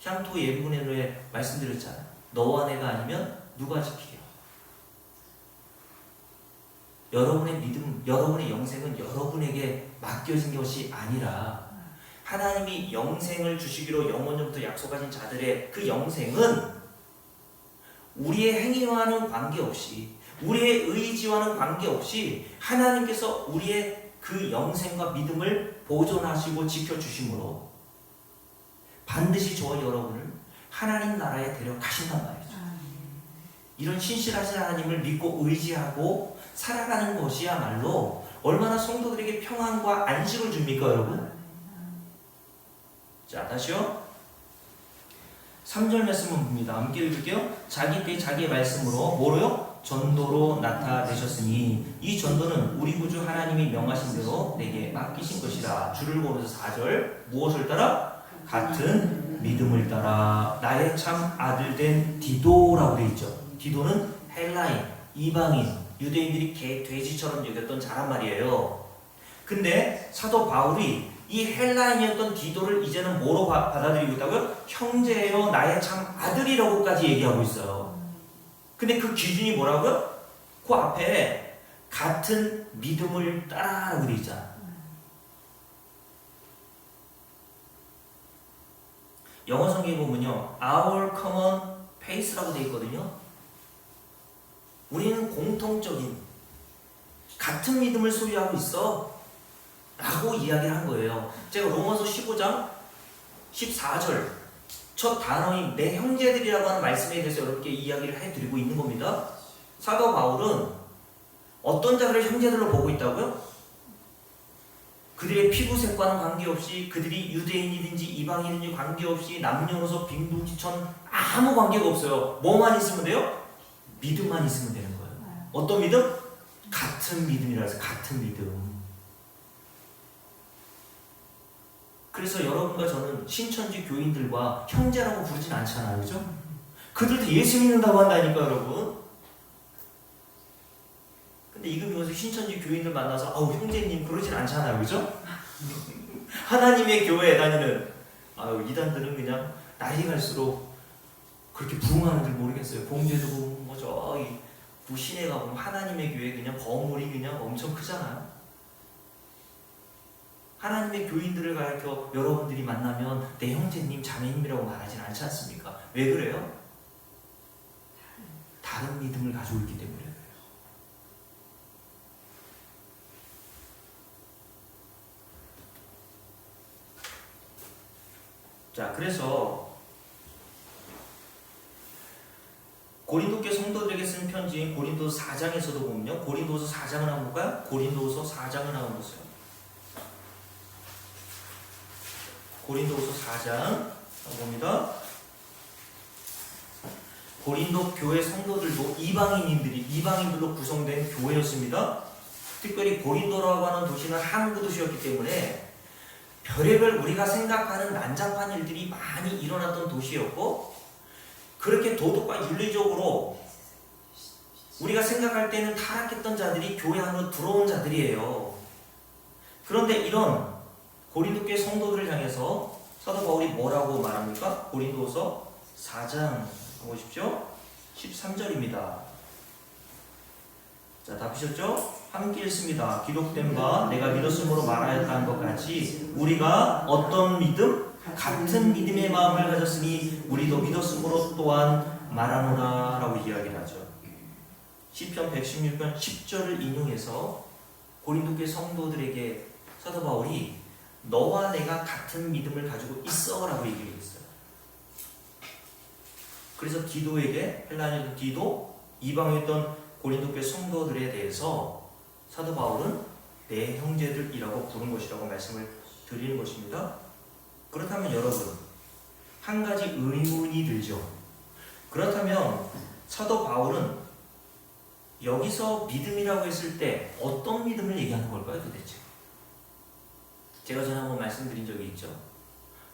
향토 예비군의 말씀드렸잖아요. 너와 내가 아니면 누가 지키려? 여러분의 믿음, 여러분의 영생은 여러분에게 맡겨진 것이 아니라 하나님이 영생을 주시기로 영원전부터 약속하신 자들의 그 영생은 우리의 행위와는 관계없이, 우리의 의지와는 관계없이 하나님께서 우리의 그 영생과 믿음을 보존하시고 지켜주심으로 반드시 저와 여러분을 하나님 나라에 데려가신단 말이죠. 이런 신실하신 하나님을 믿고 의지하고 살아가는 것이야말로 얼마나 성도들에게 평안과 안식을 줍니까, 여러분? 자, 다시요. 3절 말씀을 봅니다. 함께 읽을게요. 자기 때 자기의 말씀으로 뭐로요? 전도로 나타내셨으니 이 전도는 우리 구주 하나님이 명하신 대로 내게 맡기신 것이라. 줄을 보면서 4절 무엇을 따라? 같은 믿음을 따라 나의 참 아들 된 디도라고 되어 있죠. 디도는 헬라인, 이방인, 유대인들이 돼지처럼 여겼던 자란 말이에요. 근데 사도 바울이 이 헬라인이었던 디도를 이제는 뭐로 받아들이고 있다고요? 형제요, 나의 참 아들이라고까지 얘기하고 있어요. 근데 그 기준이 뭐라고요? 그 앞에 같은 믿음을 따라라고 되어 있잖아. 영어 성경에 보면요, our common faith라고 되어 있거든요. 우리는 공통적인 같은 믿음을 소유하고 있어 라고 이야기를 한 거예요. 제가 로마서 15장 14절 첫 단어인 내 형제들이라고 하는 말씀에 대해서 여러분께 이야기를 해드리고 있는 겁니다. 사도 바울은 어떤 자들을 형제들로 보고 있다고요? 그들의 피부색과는 관계없이, 그들이 유대인이든지 이방인이든지 관계없이, 남녀노소 빈둥지천 아무 관계가 없어요. 뭐만 있으면 돼요? 믿음만 있으면 되는 거예요. 어떤 믿음? 같은 믿음이라 해서 같은 믿음. 그래서 여러분과 저는 신천지 교인들과 형제라고 부르진 않잖아요. 그죠? 그들도 예수 믿는다고 한다니까, 여러분. 근데 이거 보면서 신천지 교인들 만나서 아우 형제님 그러진 않잖아요. 그죠? 하나님의 교회에 다니는 이단들은 그냥 나이 갈수록 그렇게 부흥하는 줄 모르겠어요. 봉제도 보면 뭐 저기 시내 가보면 하나님의 교회 그냥 건물이 그냥 엄청 크잖아요. 하나님의 교인들을 가르쳐 여러분들이 만나면 내 형제님 자매님이라고 말하진 않지 않습니까? 왜 그래요? 다른 믿음을 가지고 있기 때문에 그래요. 자, 그래서 고린도교 성도들에게 쓴 편지인 고린도서 4장에서도 보면요, 고린도서 4장을 한번 볼까요? 고린도서 4장을 한번 보세요. 고린도서 4장 봅니다. 고린도 교회 성도들도 이방인들로 구성된 교회였습니다. 특별히 고린도라고 하는 도시는 항구 도시였기 때문에 별의별 우리가 생각하는 난잡한 일들이 많이 일어났던 도시였고, 그렇게 도덕과 윤리적으로 우리가 생각할 때는 타락했던 자들이 교회 안으로 들어온 자들이에요. 그런데 이런 고린도교회 성도들을 향해서 사도 바울이 뭐라고 말합니까? 고린도서 4장 보십시오. 13절입니다. 자, 다 보셨죠? 함께 읽습니다. 기록된 바 내가 믿었으므로 말하였다는 것 같이 우리가 어떤 믿음? 같은 믿음의 마음을 가졌으니 우리도 믿었으므로 또한 말하노라 라고 이야기를 하죠. 시편 116편 10절을 인용해서 고린도교회 성도들에게 사도 바울이 너와 내가 같은 믿음을 가지고 있어 라고 얘기를 했어요. 그래서 디도에게, 헬라인이었던 디도, 이방이었던 고린도교회 성도들에 대해서 사도 바울은 내 형제들이라고 부른 것이라고 말씀을 드리는 것입니다. 그렇다면 여러분, 한 가지 의문이 들죠. 그렇다면 사도 바울은 여기서 믿음이라고 했을 때 어떤 믿음을 얘기하는 걸까요, 도대체? 제가 전에 한번 말씀드린 적이 있죠.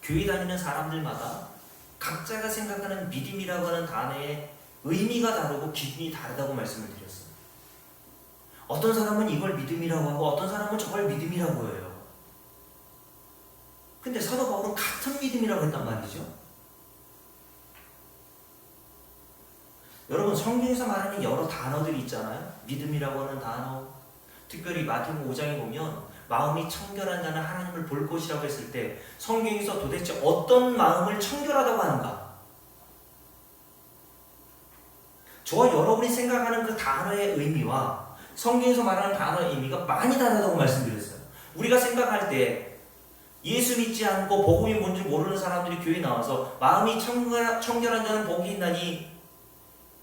교회 다니는 사람들마다 각자가 생각하는 믿음이라고 하는 단어의 의미가 다르고 기준이 다르다고 말씀을 드렸어요. 어떤 사람은 이걸 믿음이라고 하고 어떤 사람은 저걸 믿음이라고 해요. 근데 사도 바울은 같은 믿음이라고 했단 말이죠. 여러분, 성경에서 말하는 여러 단어들이 있잖아요. 믿음이라고 하는 단어, 특별히 마태복음 5장에 보면 마음이 청결한 자는 하나님을 볼 것이라고 했을 때 성경에서 도대체 어떤 마음을 청결하다고 하는가? 저와 여러분이 생각하는 그 단어의 의미와 성경에서 말하는 단어의 의미가 많이 다르다고 말씀드렸어요. 우리가 생각할 때 예수 믿지 않고 복음이 뭔지 모르는 사람들이 교회에 나와서 마음이 청결한 자는 복이 있나니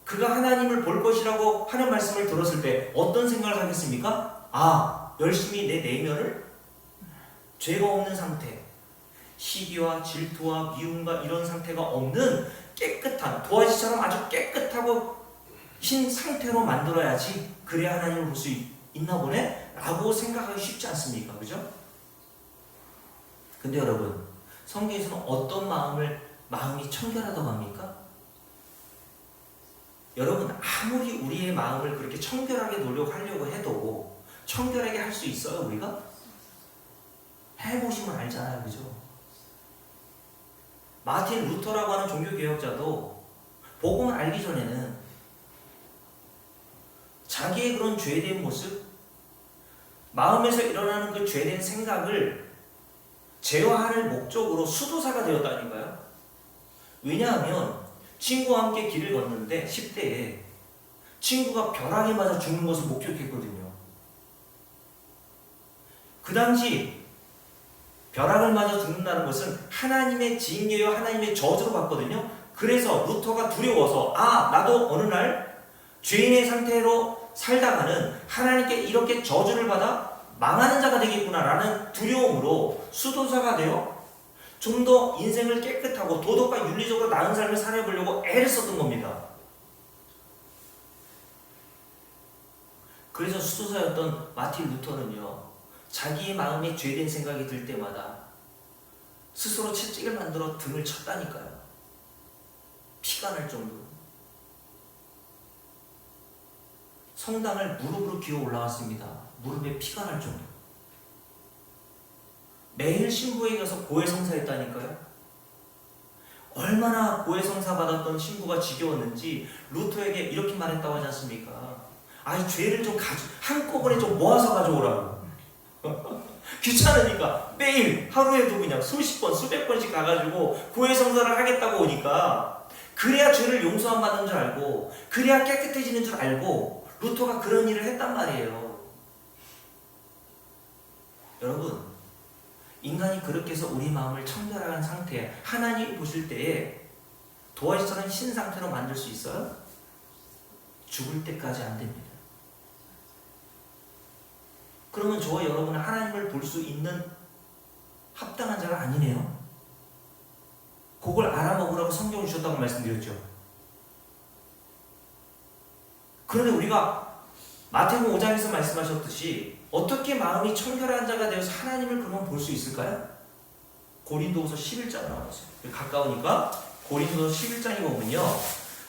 그가 하나님을 볼 것이라고 하는 말씀을 들었을 때 어떤 생각을 하겠습니까? 아, 열심히 내 내면을 죄가 없는 상태, 시기와 질투와 미움과 이런 상태가 없는 깨끗한, 도화지처럼 아주 깨끗하고 흰 상태로 만들어야지 그래야 하나님을 볼 수 있나 보네? 라고 생각하기 쉽지 않습니까? 그죠? 근데 여러분, 성경에서는 어떤 마음이 청결하다고 합니까? 여러분, 아무리 우리의 마음을 그렇게 청결하게 노력하려고 해도 청결하게 할 수 있어요, 우리가? 해보시면 알잖아요, 그죠? 마틴 루터라고 하는 종교개혁자도 복음을 알기 전에는 자기의 그런 죄된 모습, 마음에서 일어나는 그 죄된 생각을 제어할 목적으로 수도사가 되었다니까요. 왜냐하면 친구와 함께 길을 걷는데 10대에 친구가 벼락에 맞아 죽는 것을 목격했거든요. 그 당시 벼락을 맞아 죽는다는 것은 하나님의 징계요 하나님의 저주로 봤거든요. 그래서 루터가 두려워서 나도 어느 날 죄인의 상태로 살다가는 하나님께 이렇게 저주를 받아 망하는 자가 되겠구나 라는 두려움으로 수도사가 되어 좀 더 인생을 깨끗하고 도덕과 윤리적으로 나은 삶을 살아보려고 애를 썼던 겁니다. 그래서 수도사였던 마틴 루터는요, 자기의 마음에 죄된 생각이 들 때마다 스스로 채찍을 만들어 등을 쳤다니까요. 피가 날 정도로. 성당을 무릎으로 기어 올라갔습니다. 무릎에 피가 날 정도로. 매일 신부에 가서 고해성사했다니까요. 얼마나 고해성사 받았던 신부가 지겨웠는지 루터에게 이렇게 말했다고 하지 않습니까? 이 죄를 좀 한꺼번에 좀 모아서 가져오라고. 귀찮으니까 매일 하루에도 그냥 수십 번, 수백 번씩 가가지고 고해성사를 하겠다고 오니까 그래야 죄를 용서함 받는 줄 알고 그래야 깨끗해지는 줄 알고 루터가 그런 일을 했단 말이에요. 여러분, 인간이 그렇게 해서 우리 마음을 청결한 상태에 하나님이 보실 때에 도화지처럼 신 상태로 만들 수 있어요? 죽을 때까지 안 됩니다. 그러면 저와 여러분은 하나님을 볼 수 있는 합당한 자가 아니네요. 그걸 알아먹으라고 성경을 주셨다고 말씀드렸죠. 그런데 우리가 마태복음 5장에서 말씀하셨듯이 어떻게 마음이 청결한 자가 되어서 하나님을 그러면 볼 수 있을까요? 고린도후서 11장 나왔어요. 가까우니까 고린도후서 11장에 보면요,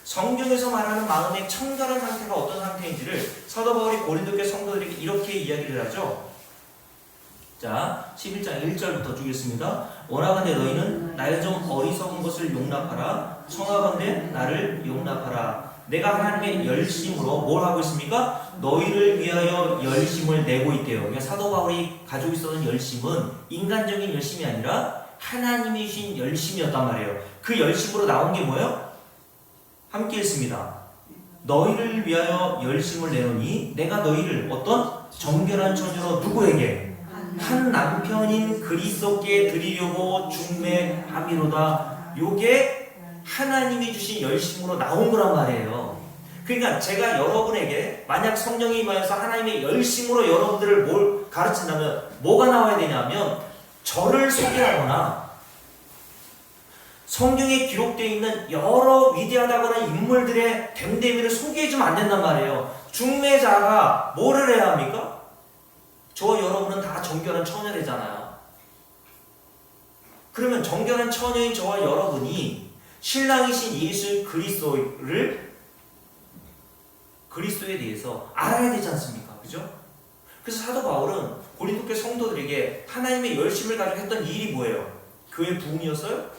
성경에서 말하는 마음의 청결한 상태가 어떤 상태인지를 사도 바울이 고린도교회 성도들에게 이렇게 이야기를 하죠. 자, 11장 1절부터 주겠습니다. 원하건대 너희는 나의 좀 어리석은 것을 용납하라. 청하건대 나를 용납하라. 내가 하나님의 열심으로 뭘 하고 있습니까? 너희를 위하여 열심을 내고 있대요. 그러니까 사도 바울이 가지고 있었던 열심은 인간적인 열심이 아니라 하나님이 주신 열심이었단 말이에요. 그 열심으로 나온 게 뭐예요? 함께 했습니다. 너희를 위하여 열심을 내노니 내가 너희를 어떤 정결한 처녀로 누구에게? 한 남편인 그리스도께 드리려고 중매함이로다. 요게 하나님이 주신 열심으로 나온 거란 말이에요. 그러니까 제가 여러분에게 만약 성령이 임하여서 하나님의 열심으로 여러분들을 뭘 가르친다면 뭐가 나와야 되냐면 저를 소개하거나 성경에 기록되어 있는 여러 위대하다거나 인물들의 됨됨이를 소개해주면 안 된단 말이에요. 중매자가 뭐를 해야 합니까? 저와 여러분은 다 정결한 처녀되잖아요. 그러면 정결한 처녀인 저와 여러분이 신랑이신 예수 그리스도를 그리스도에 대해서 알아야 되지 않습니까? 그죠? 그래서 사도 바울은 고린도교 성도들에게 하나님의 열심을 가지고 했던 일이 뭐예요? 교회 부흥이었어요?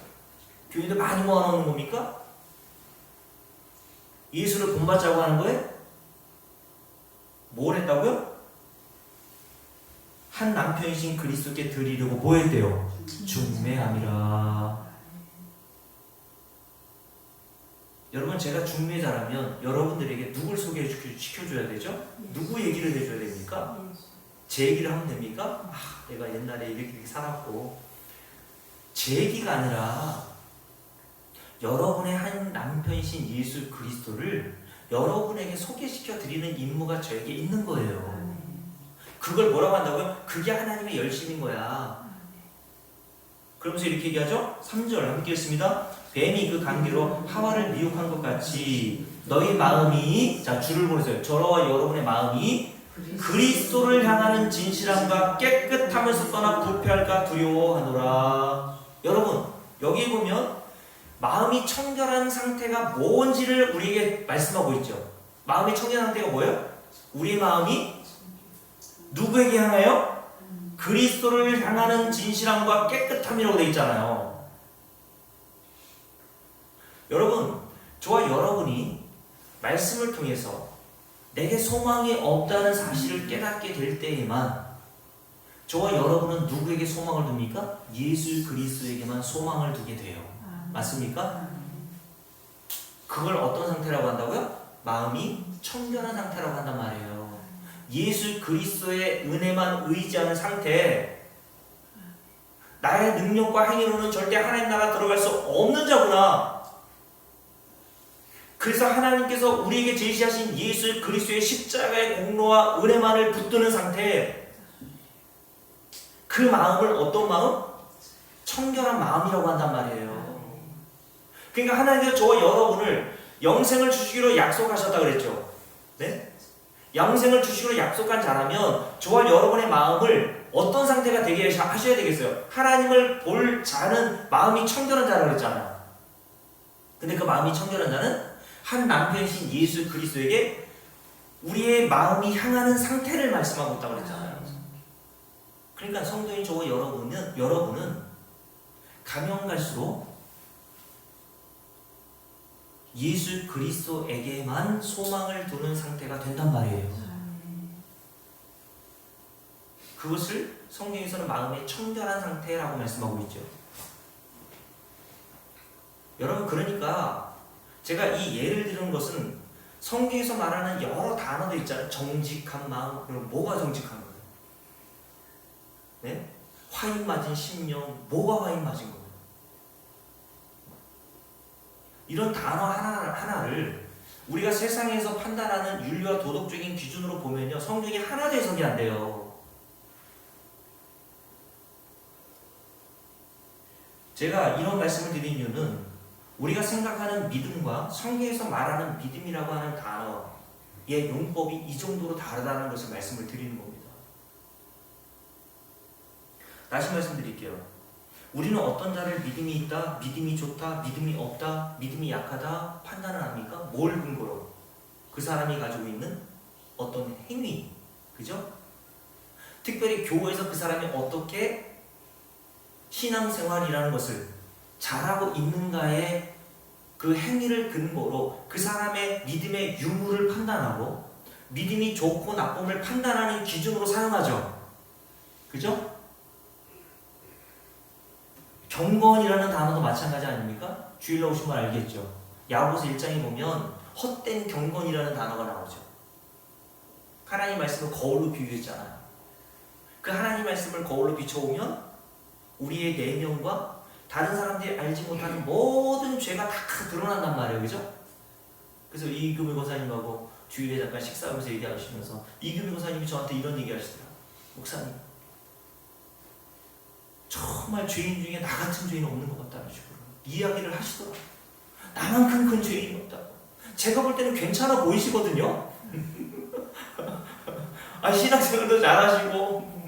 교인들 많이 모아놓는 겁니까? 예수를 본받자고 하는 거예요? 뭘 했다고요? 한 남편이신 그리스도께 드리려고 뭐 했대요? 중매함이라. 여러분, 제가 중매자라면 여러분들에게 누굴 소개시켜줘야 되죠? 누구 얘기를 해줘야 됩니까? 제 얘기를 하면 됩니까? 내가 옛날에 이렇게 살았고. 제 얘기가 아니라 여러분의 한 남편이신 예수 그리스도를 여러분에게 소개시켜 드리는 임무가 저에게 있는 거예요. 그걸 뭐라고 한다고요? 그게 하나님의 열심인 거야. 그러면서 이렇게 얘기하죠? 3절 함께 읽습니다. 뱀이 그 관계로 하와를 미혹한 것 같이 너희 마음이, 자 줄을 보내세요. 저와 여러분의 마음이 그리스도를 향하는 진실함과 깨끗함에서 떠나 부패할까 두려워하노라. 여러분, 여기 보면 마음이 청결한 상태가 뭔지를 우리에게 말씀하고 있죠. 마음이 청결한 상태가 뭐예요? 우리의 마음이 누구에게 향하여? 그리스도를 향하는 진실함과 깨끗함이라고 되어 있잖아요. 여러분, 저와 여러분이 말씀을 통해서 내게 소망이 없다는 사실을 깨닫게 될 때에만 저와 여러분은 누구에게 소망을 둡니까? 예수 그리스도에게만 소망을 두게 돼요. 맞습니까? 그걸 어떤 상태라고 한다고요? 마음이 청결한 상태라고 한단 말이에요. 예수 그리스도의 은혜만 의지하는 상태, 나의 능력과 행위로는 절대 하나님 나라 들어갈 수 없는 자구나. 그래서 하나님께서 우리에게 제시하신 예수 그리스도의 십자가의 공로와 은혜만을 붙드는 상태, 그 마음을 어떤 마음? 청결한 마음이라고 한단 말이에요. 그러니까 하나님께서 저와 여러분을 영생을 주시기로 약속하셨다 그랬죠. 네? 영생을 주시기로 약속한 자라면 저와 여러분의 마음을 어떤 상태가 되게 하셔야 되겠어요? 하나님을 볼 자는 마음이 청결한 자라고 그랬잖아요. 근데 그 마음이 청결한 자는 한 남편이신 예수 그리스도에게 우리의 마음이 향하는 상태를 말씀하고 있다고 그랬잖아요. 그러니까 성도인 저와 여러분은 가면 갈수록 예수 그리스도에게만 소망을 두는 상태가 된단 말이에요. 그것을 성경에서는 마음의 청결한 상태라고 말씀하고 있죠. 여러분, 그러니까 제가 이 예를 드는 것은 성경에서 말하는 여러 단어들 있잖아요. 정직한 마음, 그럼 뭐가 정직한 거예요? 네? 화인 맞은 심령, 뭐가 화인 맞은 거예요? 이런 단어 하나를 우리가 세상에서 판단하는 윤리와 도덕적인 기준으로 보면요, 성경이 하나도 해석이 안 돼요. 제가 이런 말씀을 드린 이유는 우리가 생각하는 믿음과 성경에서 말하는 믿음이라고 하는 단어의 용법이 이 정도로 다르다는 것을 말씀을 드리는 겁니다. 다시 말씀드릴게요. 우리는 어떤 자를 믿음이 있다, 믿음이 좋다, 믿음이 없다, 믿음이 약하다 판단을 합니까? 뭘 근거로? 그 사람이 가지고 있는 어떤 행위, 그죠? 특별히 교회에서 그 사람이 어떻게 신앙생활이라는 것을 잘하고 있는가의 그 행위를 근거로 그 사람의 믿음의 유무를 판단하고 믿음이 좋고 나쁨을 판단하는 기준으로 사용하죠. 그죠? 경건이라는 단어도 마찬가지 아닙니까? 주일날 오신 분 알겠죠? 야고보서 1장에 보면 헛된 경건이라는 단어가 나오죠. 하나님 말씀을 거울로 비유했잖아요. 그 하나님 말씀을 거울로 비춰오면 우리의 내면과 다른 사람들이 알지 못하는 모든 죄가 다 드러난단 말이에요. 그죠? 그래서 이금희 권사님하고 주일에 잠깐 식사하면서 얘기하시면서 이금희 권사님이 저한테 이런 얘기 하시더라고요. 목사님, 정말 죄인 중에 나 같은 죄인 없는 것 같다는 식으로 이야기를 하시더라고요. 나만큼 큰 죄인이 없다고. 제가 볼 때는 괜찮아 보이시거든요. 신앙생활도 잘하시고.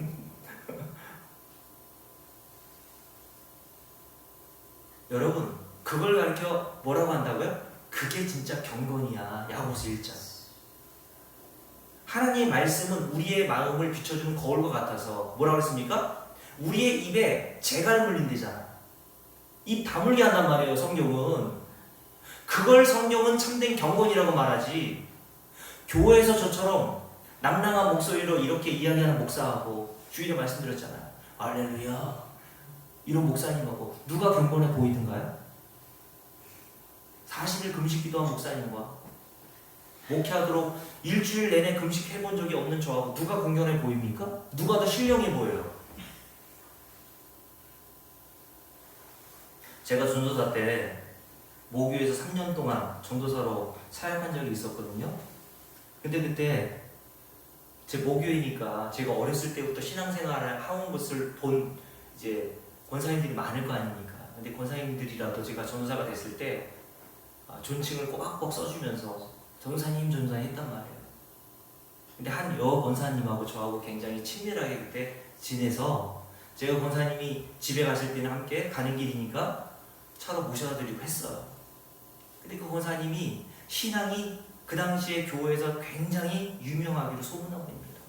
여러분, 그걸 가르쳐 뭐라고 한다고요? 그게 진짜 경건이야. 야고보서 1장. 하나님의 말씀은 우리의 마음을 비춰주는 거울과 같아서 뭐라고 했습니까? 우리의 입에 재갈 물린대잖아. 입 다물게 한단 말이에요, 성경은. 그걸 성경은 참된 경건이라고 말하지. 교회에서 저처럼 낭낭한 목소리로 이렇게 이야기하는 목사하고, 주일에 말씀드렸잖아요. 할렐루야, 이런 목사님하고 누가 경건해 보이던가요? 40일 금식 기도한 목사님과 목회하도록 일주일 내내 금식해본 적이 없는 저하고 누가 경건해 보입니까? 누가 더 신령해 보여요? 제가 전도사 때 모교에서 3년 동안 전도사로 사역한 적이 있었거든요. 근데 그때 제 모교이니까 제가 어렸을 때부터 신앙생활을 하온 것을 본 이제 권사님들이 많을 거 아닙니까? 근데 권사님들이라도 제가 전도사가 됐을 때 존칭을 꼬박꼬박 써주면서 전사님 했단 말이에요. 근데 한 여 권사님하고 저하고 굉장히 친밀하게 그때 지내서 제가 권사님이 집에 가실 때는 함께 가는 길이니까 차로 모셔다 드리고 했어요. 근데 그 권사님이 신앙이 그 당시에 교회에서 굉장히 유명하기로 소문난 겁니다.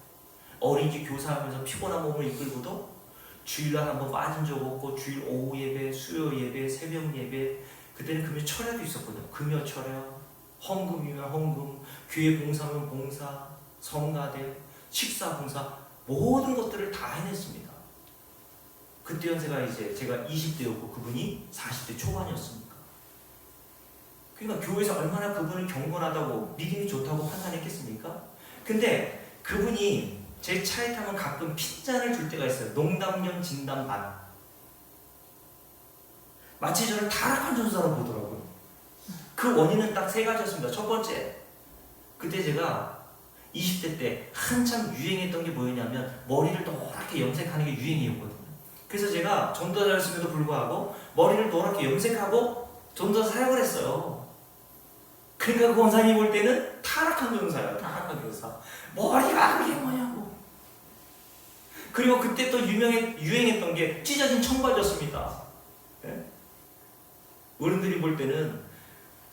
어린이집 교사하면서 피곤한 몸을 이끌고도 주일날 한번 빠진 적 없고, 주일 오후 예배, 수요 예배, 새벽 예배, 그때는 금요 철야도 있었거든요. 금요 철야, 헌금이면 헌금, 교회 봉사면 봉사, 성가대, 식사 봉사, 모든 것들을 다 해냈습니다. 그때 연세가 이제 제가 20대였고 그분이 40대 초반이었습니까? 그러니까 교회에서 얼마나 그분을 경건하다고, 믿음이 좋다고 판단했겠습니까? 근데 그분이 제 차에 타면 가끔 핀잔을 줄 때가 있어요. 농담 겸 진담 반. 마치 저를 타락한 전사로 보더라고요. 그 원인은 딱 세 가지였습니다. 첫 번째, 그때 제가 20대 때 한참 유행했던 게 뭐였냐면 머리를 노랗게 염색하는 게 유행이었거든요. 그래서 제가 전도자였음에도 불구하고 머리를 노랗게 염색하고 전도자 사역을 했어요. 그러니까 그 권사님이 볼 때는 타락한 전사예요. 타락한 전사. 머리가 그게 뭐냐고. 그리고 그때 또 유행했던 게 찢어진 청바지였습니다. 네? 어른들이 볼 때는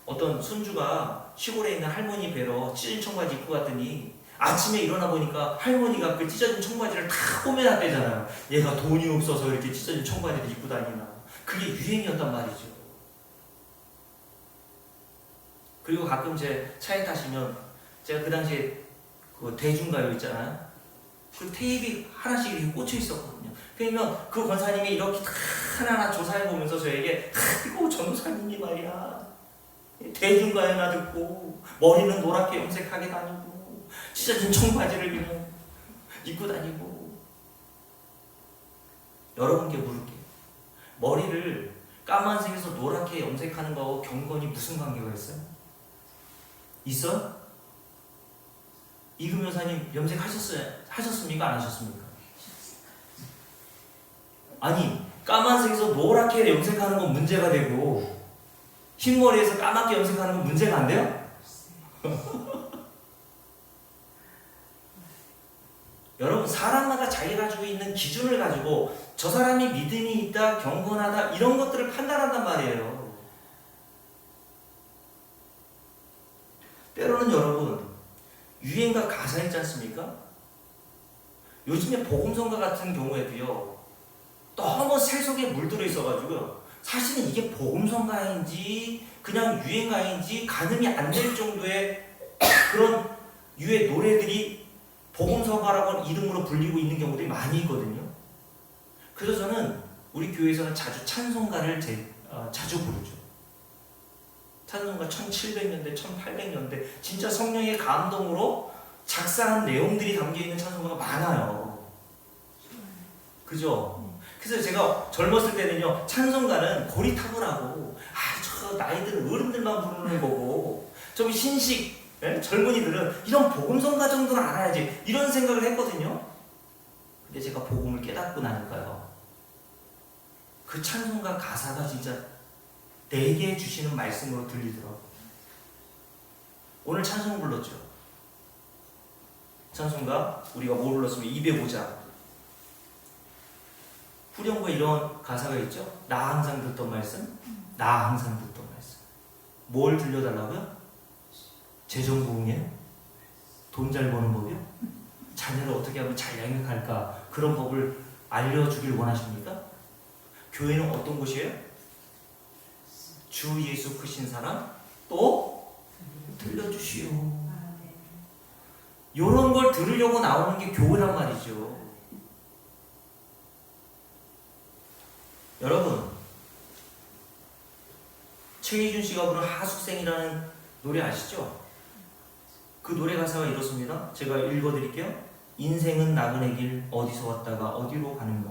어떤 손주가 시골에 있는 할머니 뵈러 찢어진 청바지 입고 갔더니 아침에 일어나 보니까 할머니가 그 찢어진 청바지를 다 꼬매놨대잖아요. 얘가 돈이 없어서 이렇게 찢어진 청바지를 입고 다니나. 그게 유행이었단 말이죠. 그리고 가끔 제 차에 타시면 제가 그 당시에 그 대중가요 있잖아요. 그 테이프 하나씩 이렇게 꽂혀 있었거든요. 그러면 그 권사님이 이렇게 하나하나 조사해 보면서 저에게, 이거 전도사님이 말이야, 대중가요나 듣고 머리는 노랗게 염색하게 다니고 찢어진 청바지를 그냥 입고 다니고. 여러분께 물을게요. 머리를 까만색에서 노랗게 염색하는 거하고 경건이 무슨 관계가 있어요? 있어요? 이금 여사님 하셨습니까? 안 하셨습니까? 아니, 까만색에서 노랗게 염색하는 건 문제가 되고 흰머리에서 까맣게 염색하는 건 문제가 안 돼요? 여러분, 사람마다 자기가 가지고 있는 기준을 가지고 저 사람이 믿음이 있다, 경건하다, 이런 것들을 판단한단 말이에요. 때로는 여러분, 유행과 가사 있지 않습니까? 요즘에 복음성가 같은 경우에도요, 너무 세속에 물들어 있어가지고요, 사실은 이게 복음성가인지 그냥 유행가인지 가늠이 안 될 정도의 그런 유의 노래들이 복음성가라고 이름으로 불리고 있는 경우들이 많이 있거든요. 그래서 저는 우리 교회에서는 자주 찬송가를 자주 부르죠. 찬송가 1700년대, 1800년대 진짜 성령의 감동으로 작사한 내용들이 담겨있는 찬송가가 많아요. 그죠? 그래서 제가 젊었을 때는요, 찬송가는 고리타분하고, 저 나이든 어른들만 부르는 거고, 좀 신식, 젊은이들은 이런 복음성가 정도는 알아야지, 이런 생각을 했거든요. 근데 제가 복음을 깨닫고 나니까요, 그 찬송가 가사가 진짜 내게 주시는 말씀으로 들리더라고요. 오늘 찬송 불렀죠. 찬송가 우리가 뭐 불렀으면 입에 보자. 후렴구에 이런 가사가 있죠. 나 항상 듣던 말씀, 나 항상 듣던 말씀. 뭘 들려달라고요? 재정부흥이에요? 돈 잘 버는 법이요? 자녀를 어떻게 하면 잘 양육할까? 그런 법을 알려주길 원하십니까? 교회는 어떤 곳이에요? 주 예수 크신 사람 또 들려주시오. 이런 걸 들으려고 나오는 게 교회란 말이죠. 여러분, 최희준 씨가 부른 하숙생이라는 노래 아시죠? 그 노래 가사가 이렇습니다. 제가 읽어드릴게요. 인생은 나그네 길 어디서 왔다가 어디로 가는가.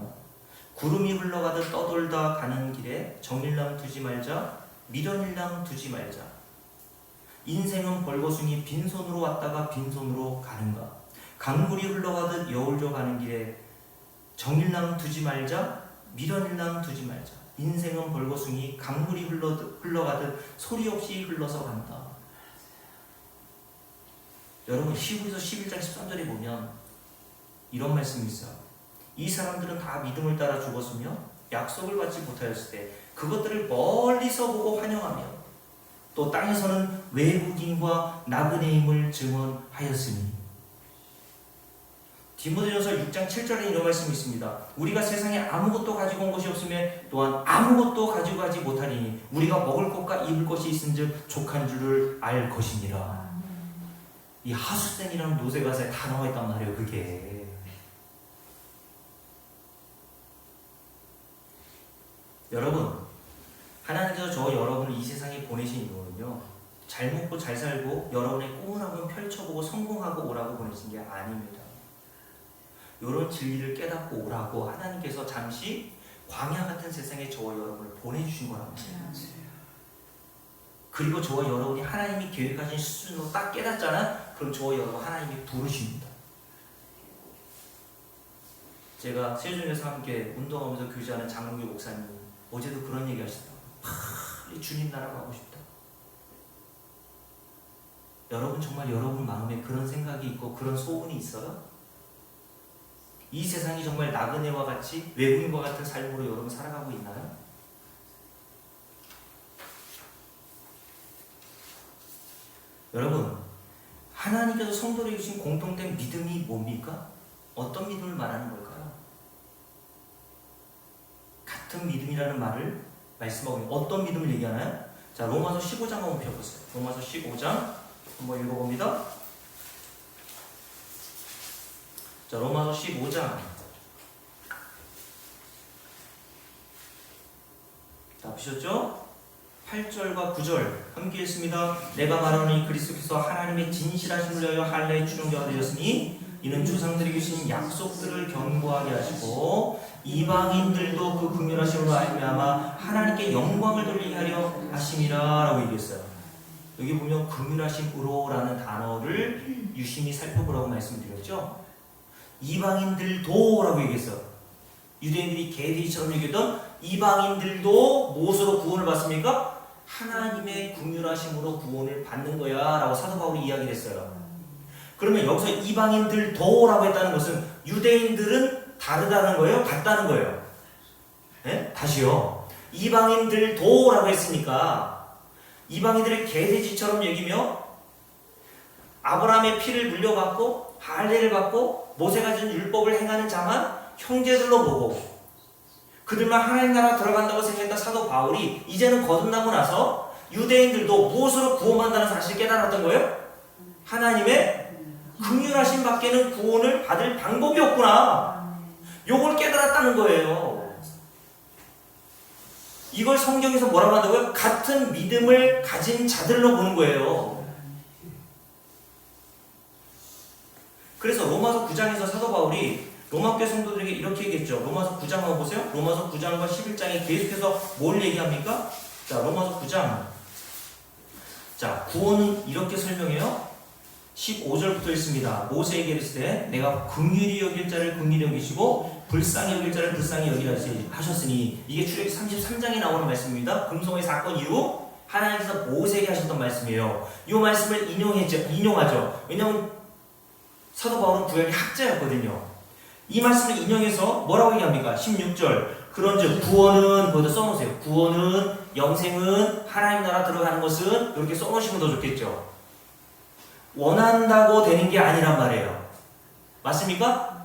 구름이 흘러가듯 떠돌다 가는 길에 정일랑 두지 말자, 미련일랑 두지 말자. 인생은 벌거숭이 빈손으로 왔다가 빈손으로 가는가. 강물이 흘러가듯 여울져 가는 길에 정일랑 두지 말자, 미련일랑 두지 말자. 인생은 벌거숭이 강물이 흘러가듯 소리 없이 흘러서 간다. 여러분, 히브리서 11장 13절에 보면 이런 말씀이 있어요. 이 사람들은 다 믿음을 따라 죽었으며 약속을 받지 못하였을 때 그것들을 멀리서 보고 환영하며 또 땅에서는 외국인과 나그네임을 증언하였으니. 디모데전서 6장 7절에 이런 말씀이 있습니다. 우리가 세상에 아무것도 가지고 온 것이 없으면 또한 아무것도 가지고 가지 못하리니 우리가 먹을 것과 입을 것이 있은즉 족한 줄을 알 것이니라. 이 하수생이라는 노새 가사에 다 나와 있단 말이에요. 그게 여러분, 하나님께서 저 여러분을 이 세상에 보내신 이유는요, 잘 먹고 잘 살고 여러분의 꿈을 한번 펼쳐보고 성공하고 오라고 보내신 게 아닙니다. 이런 진리를 깨닫고 오라고 하나님께서 잠시 광야 같은 세상에 저와 여러분을 보내주신 거란 말이에요. 그리고 저와 여러분이 하나님이 계획하신 수준으로 딱 깨닫잖아? 그럼 저와 여러분 하나님이 부르십니다. 제가 세종에서 함께 운동하면서 교제하는 장문규 목사님 어제도 그런 얘기 하시더라고요. 빨리 주님 나라 가고 싶다. 여러분 정말 여러분 마음에 그런 생각이 있고 그런 소원이 있어요? 이 세상이 정말 나그네와 같이 외국인과 같은 삶으로 여러분 살아가고 있나요? 여러분, 하나님께서 성도에게 주신 공통된 믿음이 뭡니까? 어떤 믿음을 말하는 걸까요? 같은 믿음이라는 말을 말씀하고 있는 어떤 믿음을 얘기하나요? 자, 로마서 15장 한번 펴보세요. 로마서 15장 한번 읽어봅니다. 자, 로마서 15장. 다 보셨죠? 8절과 9절 함께 읽습니다. 내가 말하노니 그리스도께서 하나님의 진실하심을 위하여 할례의 추종자가 되셨으니 이는 조상들이 주신 약속들을 견고하게 하시고 이방인들도 그 긍휼하심으로 말미암아 하나님께 영광을 돌리게 하려 하심이라 라고 얘기했어요. 여기 보면 긍휼하심으로 라는 단어를 유심히 살펴보라고 말씀드렸죠. 이방인들도 라고 얘기했어요. 유대인들이 개돼지처럼 얘기했던 이방인들도 무엇으로 구원을 받습니까? 하나님의 긍휼하심으로 구원을 받는 거야 라고 사도 바울이 이야기를 했어요. 그러면 여기서 이방인들도 라고 했다는 것은 유대인들은 다르다는 거예요? 같다는 거예요? 네? 다시요. 이방인들도 라고 했으니까 이방인들의 개돼지처럼 여기며 아브라함의 피를 물려받고 할례를 받고 모세가 준 율법을 행하는 자만 형제들로 보고 그들만 하나님 나라 들어간다고 생각했던 사도 바울이 이제는 거듭나고 나서 유대인들도 무엇으로 구원받는다는 사실을 깨달았던 거예요? 하나님의 긍휼하심 밖에는 구원을 받을 방법이 없구나. 요걸 깨달았다는 거예요. 이걸 성경에서 뭐라고 한다고요? 같은 믿음을 가진 자들로 보는 거예요. 그래서 로마서 9장에서 사도 바울이 로마교회 성도들에게 이렇게 얘기했죠. 로마서 9장 한번 보세요. 로마서 9장과 11장에 계속해서 뭘 얘기합니까? 자, 로마서 9장. 자, 구원은 이렇게 설명해요. 15절부터 있습니다. 모세에게 이르시되 내가 긍휼히 여길 자를 긍휼히 여기시고 불쌍히 여길 자를 불쌍히 여기라 하셨으니, 이게 출애굽기 33장에 나오는 말씀입니다. 금송의 사건 이후 하나님께서 모세에게 하셨던 말씀이에요. 이 말씀을 인용하죠. 왜냐하면 사도 바울은 구약의 학자였거든요. 이 말씀을 인용해서 뭐라고 얘기합니까? 16절. 그런즉 구원은, 거기다 써놓으세요. 구원은, 영생은, 하나님 나라 들어가는 것은, 이렇게 써놓으시면 더 좋겠죠. 원한다고 되는 게 아니란 말이에요. 맞습니까?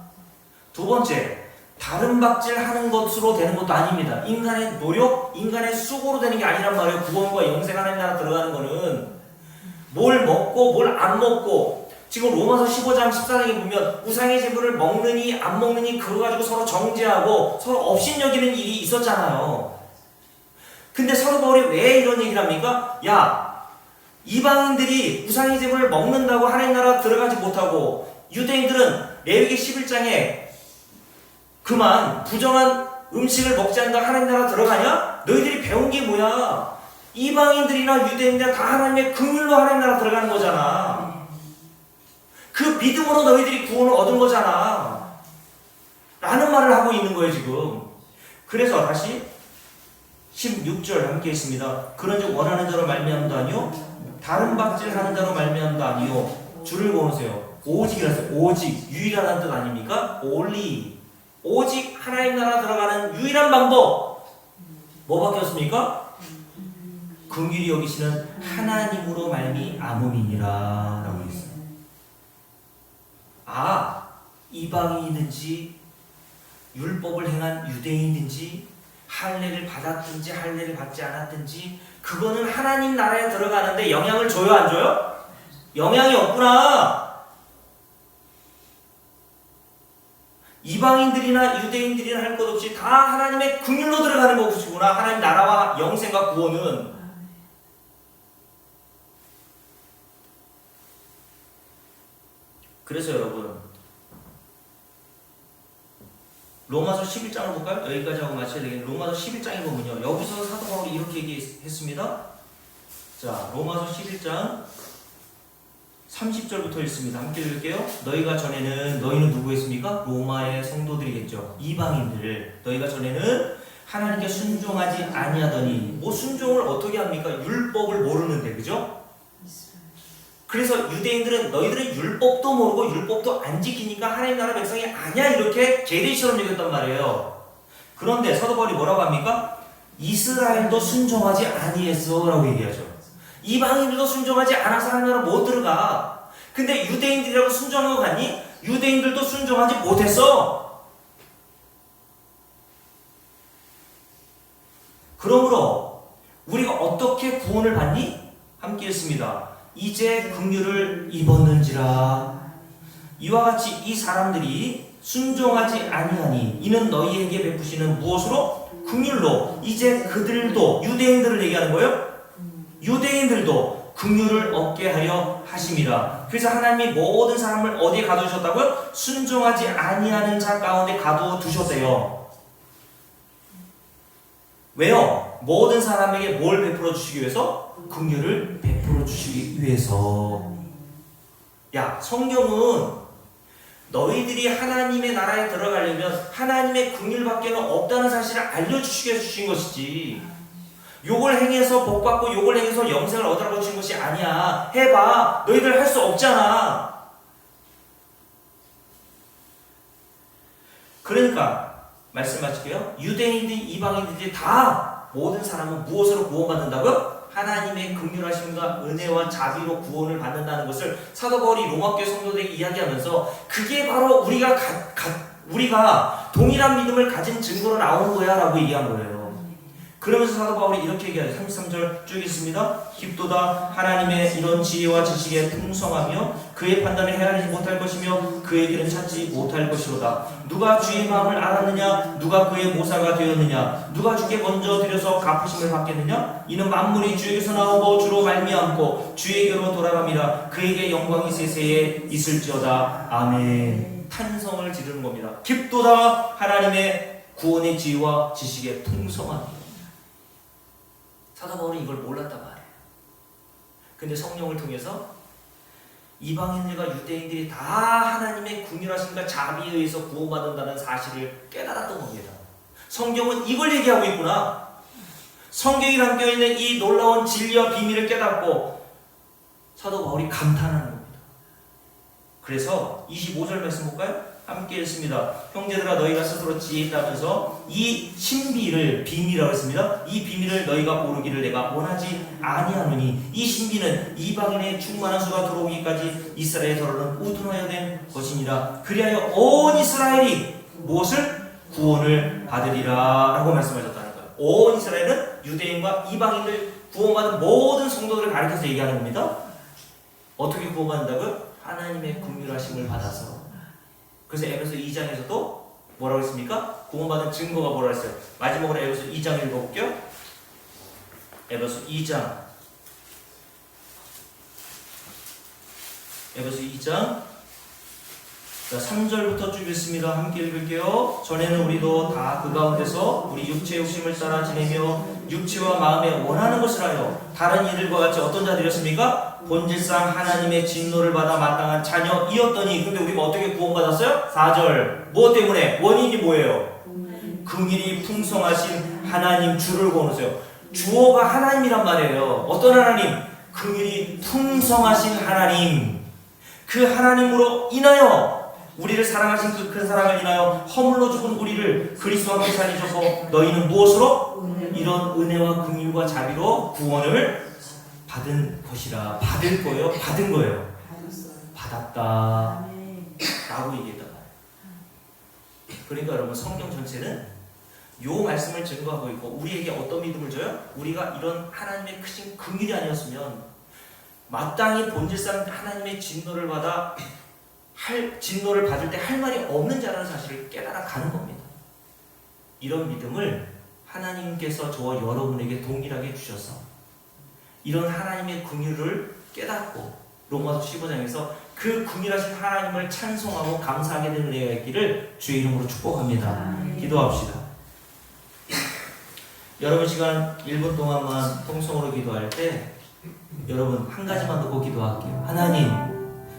두 번째, 다른 박질하는 것으로 되는 것도 아닙니다. 인간의 노력, 인간의 수고로 되는 게 아니란 말이에요. 구원과 영생 하나님 나라 들어가는 거는 뭘 먹고 뭘 안 먹고, 지금 로마서 15장 14장에 보면 우상의 제물을 먹느니 안 먹느니 그거 가지고 서로 정죄하고 서로 업신여기는 일이 있었잖아요. 근데 사도 바울이 왜 이런 얘기를 합니까? 야, 이방인들이 우상의 제물을 먹는다고 하나님 나라 들어가지 못하고 유대인들은 레위기 11장에 그만 부정한 음식을 먹지 않는다 하나님 나라 들어가냐? 너희들이 배운 게 뭐야? 이방인들이나 유대인들 다 하나님의 긍휼로 하나님 나라 들어가는 거잖아. 그 믿음으로 너희들이 구원을 얻은 거잖아. 라는 말을 하고 있는 거예요 지금. 그래서 다시 16절 함께 있습니다. 그런즉 원하는 자로 말미암다 아니요 다른 박질하는 자로 말미암다 아니요 줄을 그어놓으세요. 오직이라서 오직 유일한 뜻 아닙니까? only 오직 하나님 나라 들어가는 유일한 방법 뭐밖에 없습니까? 긍휼히 여기시는 하나님으로 말미암음이니라 라고 했어요. 아, 이방인이든지 율법을 행한 유대인이든지 할례를 받았든지 할례를 받지 않았든지 그거는 하나님 나라에 들어가는데 영향을 줘요 안 줘요? 영향이 없구나. 이방인들이나 유대인들이나 할 것 없이 다 하나님의 긍휼로 들어가는 것이구나. 하나님 나라와 영생과 구원은. 그래서 여러분 로마서 11장을 볼까요? 여기까지 하고 마쳐야 되겠는데 로마서 11장에 보면요 여기서 사도 바울이 이렇게 얘기했습니다. 자, 로마서 11장 30절부터 읽습니다. 함께 읽을게요. 너희는 누구였습니까? 로마의 성도들이겠죠. 이방인들. 너희가 전에는 하나님께 순종하지 아니하더니 뭐 순종을 어떻게 합니까? 율법을 모르는데, 그죠? 그래서 유대인들은 너희들은 율법도 모르고 율법도 안 지키니까 하나님 나라 백성이 아니야 이렇게 제대시처럼 여겼단 말이에요. 그런데 사도 바울이 뭐라고 합니까? 이스라엘도 순종하지 아니했어 라고 얘기하죠. 이방인들도 순종하지 않아서 하나님 나라 못 들어가. 근데 유대인들이라고 순종한 거 같니? 유대인들도 순종하지 못했어. 그러므로 우리가 어떻게 구원을 받니? 함께 했습니다. 이제 긍휼을 입었는지라. 이와 같이 이 사람들이 순종하지 아니하니 이는 너희에게 베푸시는 무엇으로? 긍휼로. 이제 그들도 유대인들을 얘기하는 거예요. 유대인들도 긍휼을 얻게 하려 하심이라. 그래서 하나님이 모든 사람을 어디에 가두셨다고요? 순종하지 아니하는 자 가운데 가두어 두셨대요. 왜요? 모든 사람에게 뭘 베풀어 주시기 위해서? 긍휼을 베풀어 주시기 위해서. 야, 성경은 너희들이 하나님의 나라에 들어가려면 하나님의 긍휼밖에는 없다는 사실을 알려주시기 위해서 주신 것이지, 요걸 행해서 복받고 요걸 행해서 영생을 얻으라고 주신 것이 아니야. 해봐. 너희들 할 수 없잖아. 그러니까 말씀 마칠게요. 유대인들이 이방인들이 다 모든 사람은 무엇으로 구원받는다고요? 하나님의 긍휼하심과 은혜와 자비로 구원을 받는다는 것을 사도 바울이 로마교회 성도들에게 이야기하면서 그게 바로 우리가 동일한 믿음을 가진 증거로 나오는 거야 라고 얘기한 거예요. 그러면서 사도 바울이 이렇게 얘기해요. 33절 쭉 있습니다. 깊도다 하나님의 이런 지혜와 지식에 풍성하며 그의 판단을 헤아리지 못할 것이며 그의 길은 찾지 못할 것이로다. 누가 주의 마음을 알았느냐? 누가 그의 모사가 되었느냐? 누가 주께 먼저 드려서 갚으심을 받겠느냐? 이는 만물이 주에게서 나오고 주로 말미암고 주에게로 돌아갑니다. 그에게 영광이 세세에 있을지어다. 아멘. 탄성을 지르는 겁니다. 깊도다 하나님의 구원의 지혜와 지식에 풍성하며. 사도 바울은 이걸 몰랐단 말이에요. 근데 성령을 통해서 이방인들과 유대인들이 다 하나님의 긍휼하심과 자비에 의해서 구원받는다는 사실을 깨달았던 겁니다. 성경은 이걸 얘기하고 있구나. 성경이 담겨있는 이 놀라운 진리와 비밀을 깨닫고 사도 바울이 감탄하는 겁니다. 그래서 25절 말씀 볼까요? 함께 읽습니다. 형제들아 너희가 스스로 지혜 있다면서 이 신비를 비밀이라고 했습니다. 이 비밀을 너희가 모르기를 내가 원하지 아니하노니 이 신비는 이방인의 충만한 수가 들어오기까지 이스라엘에 더러는 우둔하여 된 것이니라. 그리하여 온 이스라엘이 무엇을? 구원을 받으리라 라고 말씀하셨다는 거예요. 온 이스라엘은 유대인과 이방인들 구원받은 모든 성도들을 가리켜서 얘기하는 겁니다. 어떻게 구원받는다고요? 하나님의 긍휼하심을 받아서. 그래서 에베소 2장에서도 뭐라고 했습니까? 구원받은 증거가 뭐라고 했어요? 마지막으로 에베소 2장 읽어볼게요. 에베소 2장. 에베소 2장. 자, 3절부터 쭉 읽습니다. 함께 읽을게요. 전에는 우리도 다 그 가운데서 우리 육체의 욕심을 따라 지내며 육체와 마음에 원하는 것을 하여 다른 이들과 같이 어떤 자들이었습니까? 본질상 하나님의 진노를 받아 마땅한 자녀이었더니. 근데 우리가 어떻게 구원받았어요? 4절. 뭐 때문에? 원인이 뭐예요? 긍휼이 풍성하신 하나님 주를 구원하세요. 주어가 하나님이란 말이에요. 어떤 하나님? 긍휼이 풍성하신 하나님. 그 하나님으로 인하여 우리를 사랑하신 그 큰 사랑을 인하여 허물로 죽은 우리를 그리스도와 함께 살리셔서 너희는 무엇으로? 이런 은혜와 긍휼과 자비로 구원을 받은 것이라. 받을 거예요? 받은 거예요? 받았다 라고 얘기했단 말이에요. 그러니까 여러분 성경 전체는 요 말씀을 증거하고 있고 우리에게 어떤 믿음을 줘요? 우리가 이런 하나님의 크신 긍휼이 아니었으면 마땅히 본질상 하나님의 진노를 받을 때 할 말이 없는 자라는 사실을 깨달아가는 겁니다. 이런 믿음을 하나님께서 저와 여러분에게 동일하게 주셔서 이런 하나님의 긍휼을 깨닫고 로마서 15장에서 그 긍휼하신 하나님을 찬송하고 감사하게 되는 은혜가 있기를 주의 이름으로 축복합니다. 기도합시다. 여러분 시간 1분 동안만 통성으로 기도할 때 여러분 한 가지만 듣고 기도할게요. 하나님,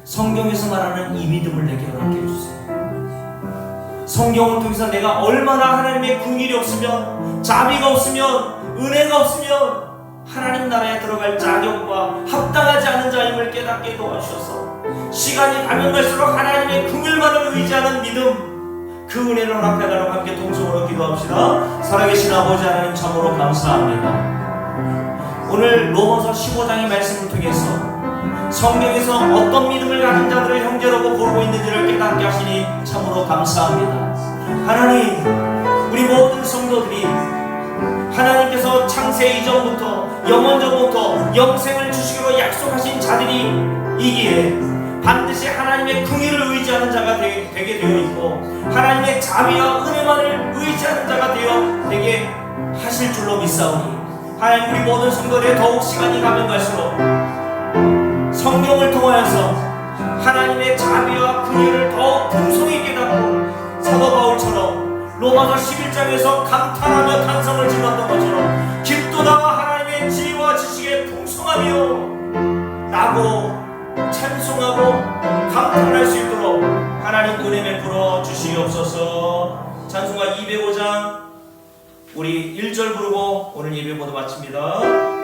성경에서 말하는 이 믿음을 내게 허락해 주세요. 성경을 통해서 내가 얼마나 하나님의 긍휼이 없으면, 자비가 없으면, 은혜가 없으면 하나님 나라에 들어갈 자격과 합당하지 않은 자임을 깨닫게 도와주셔서 시간이 가면 갈수록 하나님의 긍휼만을 의지하는 믿음, 그 은혜를 허락해달라고 함께 동성으로 기도합시다. 살아계신 아버지 하나님 참으로 감사합니다. 오늘 로마서 15장의 말씀을 통해서 성경에서 어떤 믿음을 가진 자들을 형제라고 부르고 있는지를 깨닫게 하시니 참으로 감사합니다. 하나님, 우리 모든 성도들이 하나님께서 창세 이전부터 영원전부터 영생을 주시기로 약속하신 자들이기에 반드시 하나님의 긍휼을 의지하는 자가 되게 되어 있고 하나님의 자비와 은혜만을 의지하는 자가 되게 하실 줄로 믿사오니 하나님, 우리 모든 성도들의 더욱 시간이 가면 갈수록 성경을 통하여서 하나님의 자비와 긍휼을 더욱 풍성히 깨닫고 사도 바울처럼 로마서 11장에서 감탄하며 탄성을 질렀던 것처럼 깊도다와 하나님의 지혜와 지식의 풍성하며 라고 찬송하고 감탄할 수 있도록 하나님 은혜 베풀어 주시옵소서. 찬송가 205장 우리 1절 부르고 오늘 예배 모두 마칩니다.